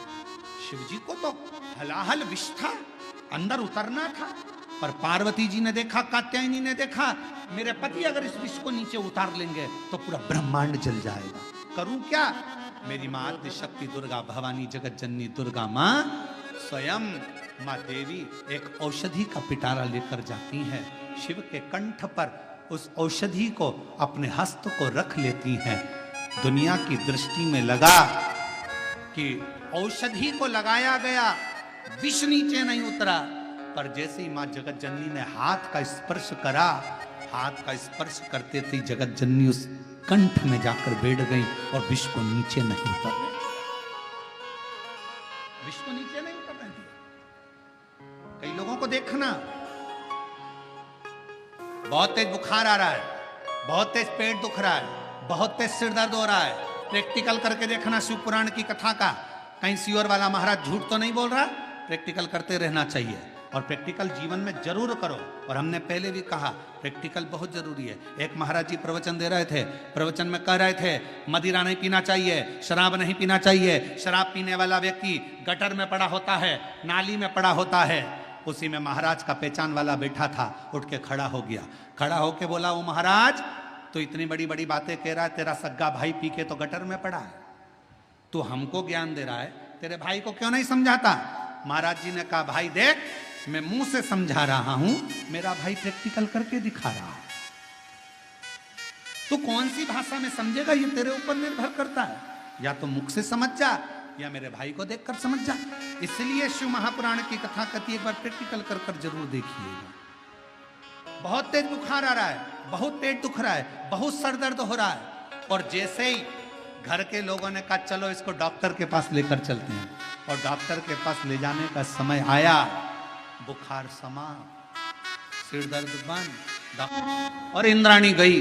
शिव जी को तो हलाहल विष था, अंदर उतरना था, पर पार्वती जी ने देखा, कात्यायनी ने देखा, मेरे पति अगर इस विष को नीचे उतार लेंगे तो पूरा ब्रह्मांड जल जाएगा, करूं क्या? मेरी मां आद्य शक्ति दुर्गा भवानी जगत जननी दुर्गा मां स्वयं मां देवी एक औषधि का पिटारा लेकर जाती हैं, शिव के कंठ पर उस औषधि को अपने हस्त को रख लेती हैं। दुनिया की दृष्टि में लगा कि औषधि को लगाया गया, विष नीचे नहीं उतरा, पर जैसे ही मां जगत जननी ने हाथ का स्पर्श करा, हाथ का स्पर्श करते थे जगत जननी उस कंठ में जाकर बैठ गई और विष को नीचे नहीं उतर रही, विष को नीचे नहीं उतर रही। कई लोगों को देखना, बहुत तेज बुखार आ रहा है, बहुत तेज पेट दुख रहा है, बहुत तेज सिर दर्द हो रहा है, प्रैक्टिकल करके देखना शिव पुराण की कथा का, कहीं सियोर वाला महाराज झूठ तो नहीं बोल रहा, प्रैक्टिकल करते रहना चाहिए और प्रैक्टिकल जीवन में जरूर करो। और हमने पहले भी कहा प्रैक्टिकल बहुत जरूरी है। एक महाराज जी प्रवचन दे रहे थे, प्रवचन में कह रहे थे मदिरा नहीं पीना चाहिए, शराब नहीं पीना चाहिए, शराब पीने वाला व्यक्ति गटर में पड़ा होता है, नाली में पड़ा होता है। उसी में महाराज का पहचान वाला बैठा था, उठ के खड़ा हो गया, खड़ा होके बोला, वो महाराज तो इतनी बड़ी बड़ी बातें कह रहा है, तेरा सग्गा भाई पी के तो गटर में पड़ा है, तू हमको ज्ञान दे रहा है, तेरे भाई को क्यों नहीं समझाता? महाराज जी ने कहा, भाई देख, मैं मुंह से समझा रहा हूं, मेरा भाई प्रैक्टिकल करके दिखा रहा है, तो कौन सी भाषा में समझेगा ये तेरे ऊपर निर्भर करता है, या तो मुख से समझ जा या मेरे भाई को देखकर समझ जा। इसलिए शिव महापुराण की कथा कहती है, एक बार प्रैक्टिकल कर कर जरूर देखिएगा। बहुत तेज बुखार आ रहा है, बहुत पेट दुख रहा है, बहुत सर दर्द हो रहा है, और जैसे ही घर के लोगों ने कहा चलो इसको डॉक्टर के पास लेकर चलते हैं, और डॉक्टर के पास ले जाने का समय आया, बुखार समा, सिर दर्द बंद, और इंद्राणी गई।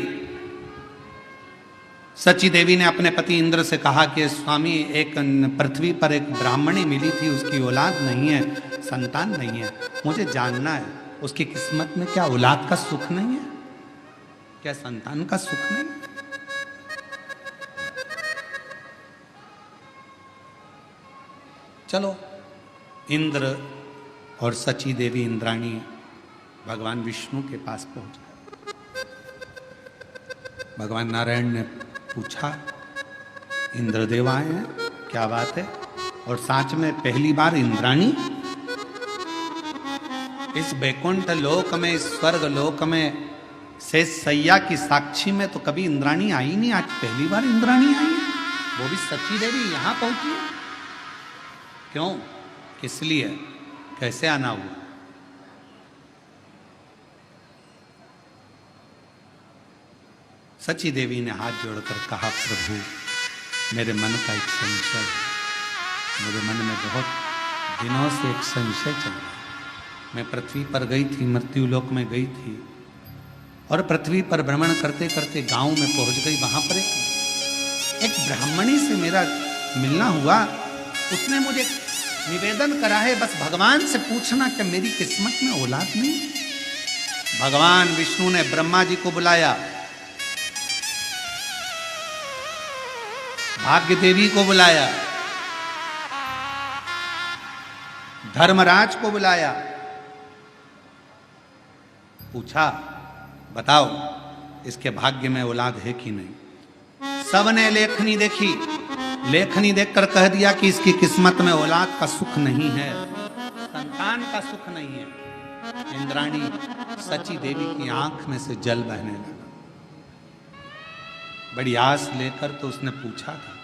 सची देवी ने अपने पति इंद्र से कहा कि स्वामी, एक पृथ्वी पर एक ब्राह्मणी मिली थी, उसकी औलाद नहीं है, संतान नहीं है, मुझे जानना है उसकी किस्मत में क्या औलाद का सुख नहीं है, क्या संतान का सुख नहीं? चलो, इंद्र और सची देवी इंद्राणी भगवान विष्णु के पास पहुंच गए। भगवान नारायण ने पूछा, इंद्रदेव आए हैं, क्या बात है? और साथ में पहली बार इंद्राणी? इस वैकुंठ लोक में, इस स्वर्ग लोक में शेष सैया की साक्षी में तो कभी इंद्राणी आई नहीं, आज पहली बार इंद्राणी आई है, वो भी सची देवी यहां पहुंची। क्यों, किस लिए, कैसे आना हुआ? सची देवी ने हाथ जोड़कर कहा, प्रभु मेरे मन का एक संशय है, मेरे मन में बहुत दिनों से एक संशय चल रहा है। मैं पृथ्वी पर गई थी, मृत्यु लोक में गई थी, और पृथ्वी पर भ्रमण करते करते गांव में पहुंच गई। वहां पर एक ब्राह्मणी से मेरा मिलना हुआ। उसने मुझे निवेदन करा है, बस भगवान से पूछना कि मेरी किस्मत में औलाद नहीं। भगवान विष्णु ने ब्रह्मा जी को बुलाया, भाग्य देवी को बुलाया, धर्मराज को बुलाया, पूछा बताओ इसके भाग्य में औलाद है कि नहीं। सबने लेखनी देखी, लेखनी देखकर कह दिया कि इसकी किस्मत में औलाद का सुख नहीं है, संतान का सुख नहीं है। इंद्राणी सची देवी की आंख में से जल बहने लगा। बड़ी आस लेकर तो उसने पूछा था।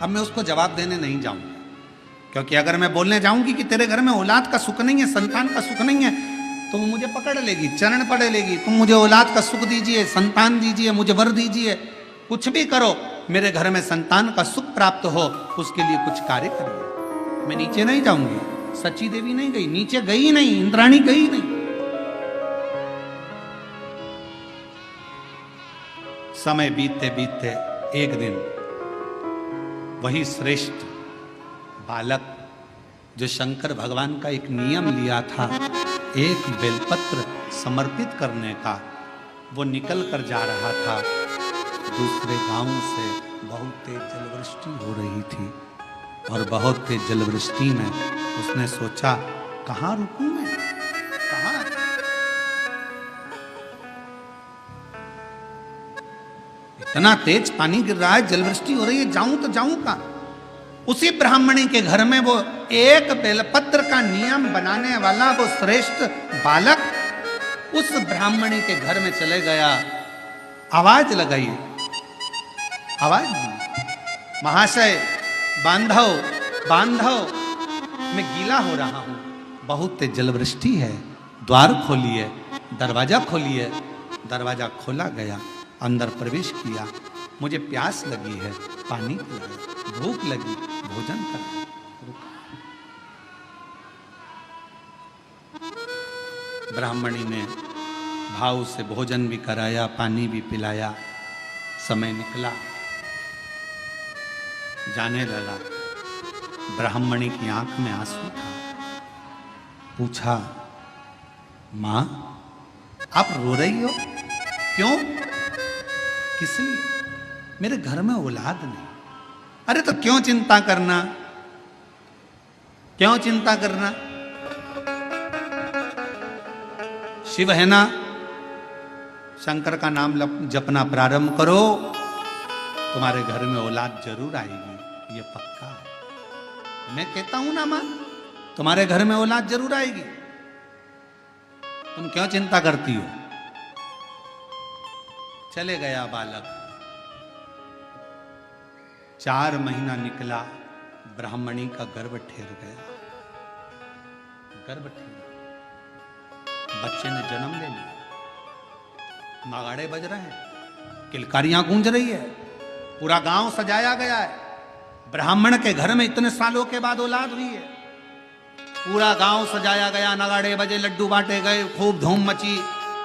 अब मैं उसको जवाब देने नहीं जाऊंगा, क्योंकि अगर मैं बोलने जाऊंगी कि तेरे घर में औलाद का सुख नहीं है, संतान का सुख नहीं है, तो वो मुझे पकड़ लेगी, चरण पड़े लेगी, तुम मुझे औलाद का सुख दीजिए, संतान दीजिए, मुझे वर दीजिए, कुछ भी करो, मेरे घर में संतान का सुख प्राप्त हो, उसके लिए कुछ कार्य करिए। मैं नीचे नहीं जाऊंगी। सची देवी नहीं गई, नीचे गई नहीं, इंद्राणी गई नहीं। समय बीतते बीतते एक दिन वही श्रेष्ठ बालक जो शंकर भगवान का एक नियम लिया था, एक बेलपत्र समर्पित करने का, वो निकल कर जा रहा था। दूसरे गांव से बहुत तेज जलवृष्टि हो रही थी, और बहुत तेज जलवृष्टि में उसने सोचा, कहाँ रुकूं मैं, कहाँ? इतना तेज पानी गिर रहा है, जलवृष्टि हो रही है, जाऊं तो जाऊं कहाँ? उसी ब्राह्मणी के घर में वो एक बेलपत्र का नियम बनाने वाला वो श्रेष्ठ बालक उस ब्राह्मणी के घर में चले गया। आवाज लगाई, आवाज दी, महाशय बांधव बांधव, मैं गीला हो रहा हूं, बहुत तेज जलवृष्टि है, द्वार खोलिए, दरवाजा खोलिए। दरवाजा खोला गया, अंदर प्रवेश किया, मुझे प्यास लगी है, पानी पिलाया, भूख लगी, भोजन कर। ब्राह्मणी ने भाव से भोजन भी कराया, पानी भी पिलाया। समय निकला, जाने लगा। ब्राह्मणी की आंख में आंसू था। पूछा, मां आप रो रही हो, क्यों, किस लिए? मेरे घर में औलाद नहीं। अरे तो क्यों चिंता करना, क्यों चिंता करना? शिव है ना, शंकर का नाम जपना प्रारंभ करो, तुम्हारे घर में औलाद जरूर आएगी, ये पक्का है। मैं कहता हूं ना मां, तुम्हारे घर में औलाद जरूर आएगी, तुम क्यों चिंता करती हो? चले गया बालक। 4 महीना निकला, ब्राह्मणी का गर्भ ठहर गया। गर्भ ठहर, बच्चे ने जन्म ले लिया। नगाड़े बज रहे हैं, किलकारियां गूंज रही है, पूरा गांव सजाया गया है। ब्राह्मण के घर में इतने सालों के बाद औलाद हुई है। पूरा गांव सजाया गया, नगाड़े बजे, लड्डू बांटे गए, खूब धूम मची।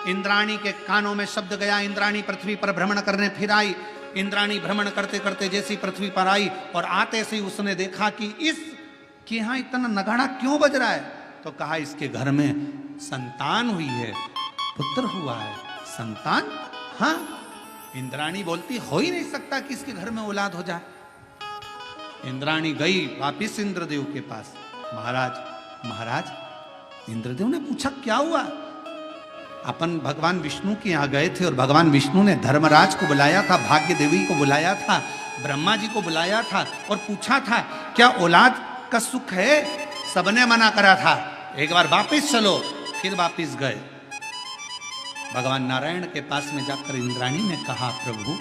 इंद्राणी के कानों में शब्द गया। इंद्राणी पृथ्वी पर भ्रमण करने फिर आई। इंद्राणी भ्रमण करते करते जैसी पृथ्वी पर आई और आते से उसने देखा कि इसके यहाँ इतना नगाड़ा क्यों बज रहा है, तो कहा इसके घर में संतान हुई है, पुत्र हुआ है। संतान? हाँ। इंद्राणी बोलती, हो ही नहीं सकता कि इसके घर में औलाद हो जाए। इंद्राणी गई वापिस इंद्रदेव के पास। महाराज, महाराज, इंद्रदेव ने पूछा क्या हुआ? अपन भगवान विष्णु के यहाँ गए थे और भगवान विष्णु ने धर्मराज को बुलाया था, भाग्य देवी को बुलाया था, ब्रह्मा जी को बुलाया था और पूछा था क्या औलाद का सुख है? सबने मना करा था, एक बार वापिस चलो, फिर वापिस गए। भगवान नारायण के पास में जाकर इंद्राणी ने कहा, प्रभु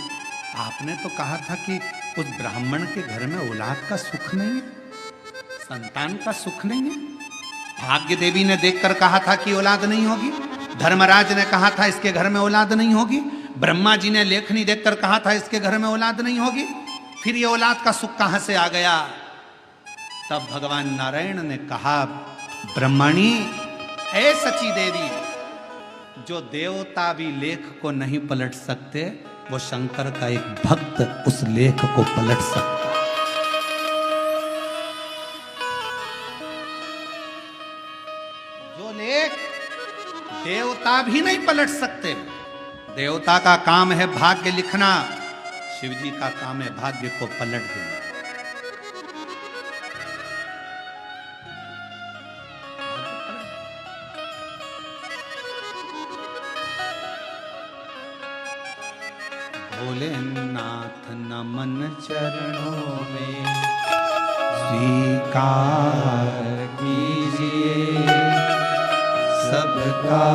आपने तो कहा था कि उस ब्राह्मण के घर में औलाद का सुख नहीं है, संतान का सुख नहीं है। भाग्य देवी ने देखकर कहा था कि औलाद नहीं होगी, धर्मराज ने कहा था इसके घर में औलाद नहीं होगी, ब्रह्मा जी ने लेखनी देखकर कहा था इसके घर में औलाद नहीं होगी, फिर ये औलाद का सुख कहां से आ गया? तब भगवान नारायण ने कहा, ब्रह्मणी ऐ सची देवी, जो देवता भी लेख को नहीं पलट सकते, वो शंकर का एक भक्त उस लेख को पलट सकता। जो लेख देवता भी नहीं पलट सकते, देवता का काम है भाग्य लिखना, शिव जी का काम है भाग्य को पलट देना। भोलेनाथ नमन चरणों में स्वीकार कीजिए, सबका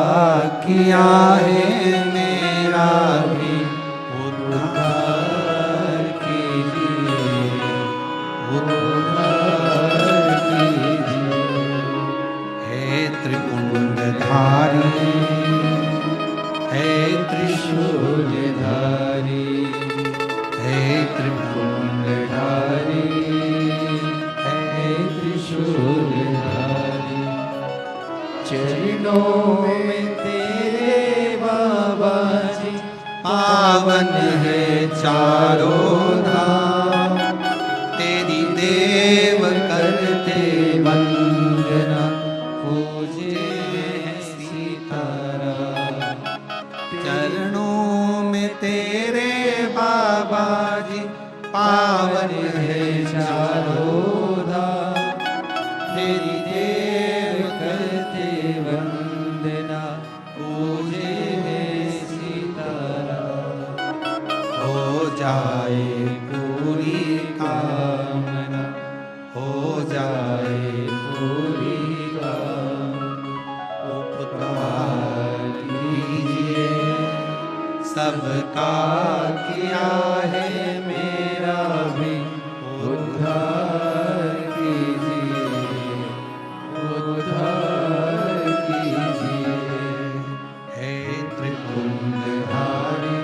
किया है मेरा भी उद्धार कीजिए, उद्धार कीजिए। हे त्रिपुंडधारी, हे त्रिशूलधारी, हे त्रिपुंडधारी, हे त्रिशूलधारी, चरणों में तेरे बाबा जी पावन है चारों धाम, तेरी देव करते वंदना, पूजे है सीताराम। चरणों में तेरे बाबा जी पावन है चारों धाम, तेरी देव करते वंदना, पूजे है सीताराम। हो जाए पूरी कामना, हो जाए पूरी कामना, उपकार कीजिए, सबका किया है मेरा भी उद्धार कीजिए, उद्धार कीजिए। हे त्रिपुंडधारी,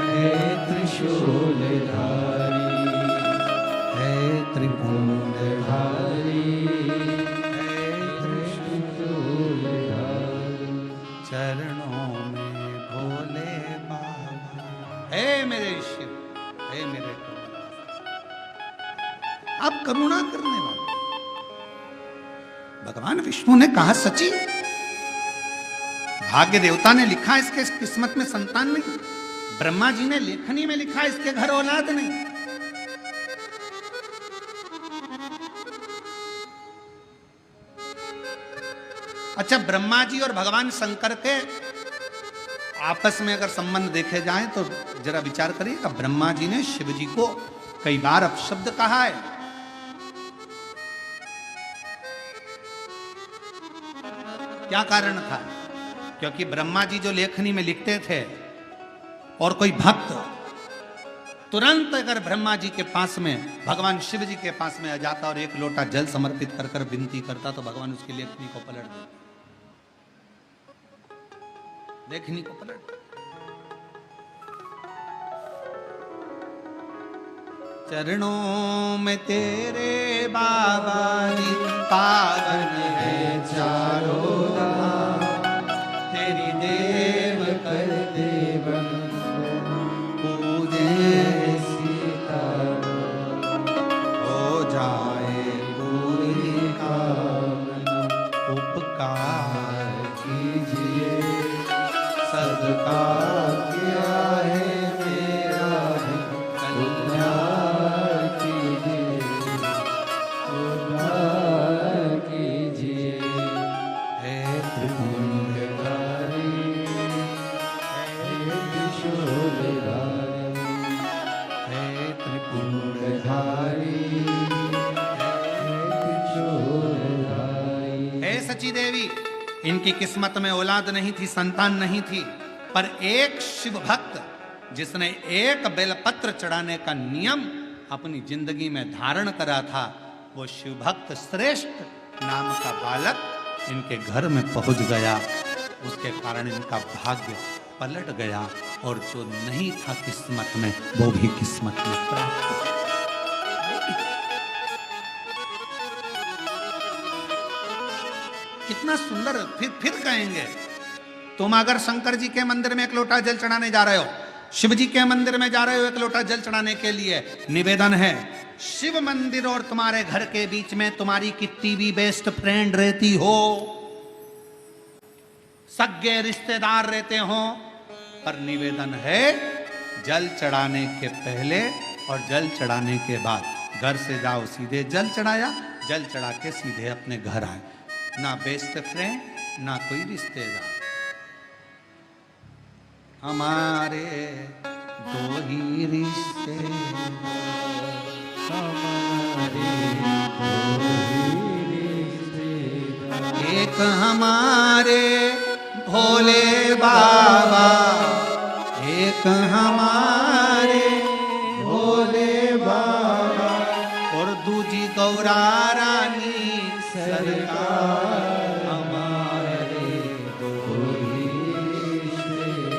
हे त्रिशूलधारी, हे त्रिपुंडधारी, हे त्रिशूलधारी, चरणों में भोले बाबा। हे मेरे शिव, हे मेरे आप करुणा करने वाले। भगवान विष्णु ने कहा, सची भाग्य देवता ने लिखा इसके किस्मत में संतान नहीं, ब्रह्मा जी ने लेखनी में लिखा इसके घर औलाद नहीं। अच्छा, ब्रह्मा जी और भगवान शंकर के आपस में अगर संबंध देखे जाए तो जरा विचार करिएगा। ब्रह्मा जी ने शिव जी को कई बार अपशब्द कहा है। क्या कारण था? क्योंकि ब्रह्मा जी जो लेखनी में लिखते थे और कोई भक्त तुरंत अगर ब्रह्मा जी के पास में, भगवान शिव जी के पास में आ जाता और एक लोटा जल समर्पित कर कर विनती करता तो भगवान उसकी लेखनी को पलट देते, लेखनी को पलट। चरणों में तेरे बाबा जी पावन है चारों धाम, तेरी देव करते वंदना, पूजे सीताराम। हो जाए पूरी कामना, उपकार कीजिए, सबका किया है मेरा भी उद्धार कीजिए, उद्धार कीजिए। हे त्रिपुंडधारी, देवी, इनकी किस्मत में औलाद नहीं थी, संतान नहीं थी, पर एक शिव भक्त जिसने एक बेलपत्र चढ़ाने का नियम अपनी जिंदगी में धारण करा था, वो शिव भक्त श्रेष्ठ नाम का बालक इनके घर में पहुंच गया। उसके कारण इनका भाग्य पलट गया और जो नहीं था किस्मत में वो भी किस्मत में प्राप्त हो। कितना सुंदर। फिर कहेंगे, तुम अगर शंकर जी के मंदिर में एक लोटा जल चढ़ाने जा रहे हो, शिव जी के मंदिर में जा रहे हो एक लोटा जल चढ़ाने के लिए, निवेदन है शिव मंदिर और तुम्हारे घर के बीच में तुम्हारी कितनी भी बेस्ट फ्रेंड रहती हो, सगे रिश्तेदार रहते हो, पर निवेदन है जल चढ़ाने के पहले और जल चढ़ाने के बाद घर से जाओ, सीधे जल चढ़ाया, जल चढ़ा के सीधे अपने घर आए। ना बेस्ट फ्रेंड ना कोई रिश्तेदार, हमारे दो ही रिश्ते, एक हमारे भोले बाबा, एक हमारे भोले बाबा, और दूजी गौरा रानी सरकार। हमारे दो ही रिश्तेदार,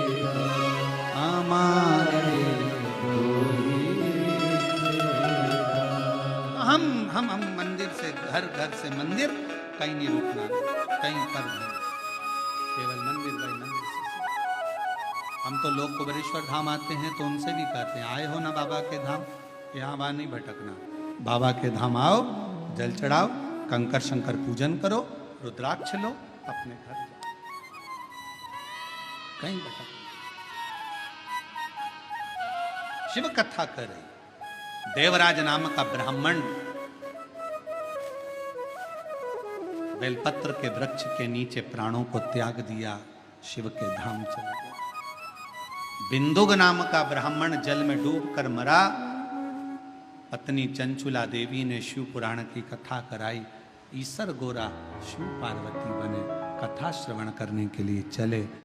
हमारे दो ही रिश्तेदार। हम मंदिर से घर से मंदिर, कहीं नहीं रुकना, कहीं पर नहीं, केवल मंदिर भाई मंदिर से। हम तो लोग कुबेरेश्वर धाम आते हैं तो उनसे भी कहते हैं, आए हो ना बाबा के धाम, यहाँ वहाँ नहीं भटकना, बाबा के धाम आओ, जल चढ़ाओ, कंकर शंकर पूजन करो, रुद्राक्ष लो, अपने घर जाओ, कहीं भटक। शिव कथा कर रही, देवराज नाम का ब्राह्मण बेलपत्र के वृक्ष के नीचे प्राणों को त्याग दिया, शिव के धाम चला गया। बिंदुग नाम का ब्राह्मण जल में डूबकर मरा। पत्नी चंचुला देवी ने शिव पुराण की कथा कराई। ईसर गोरा शिव पार्वती बने, कथा श्रवण करने के लिए चले।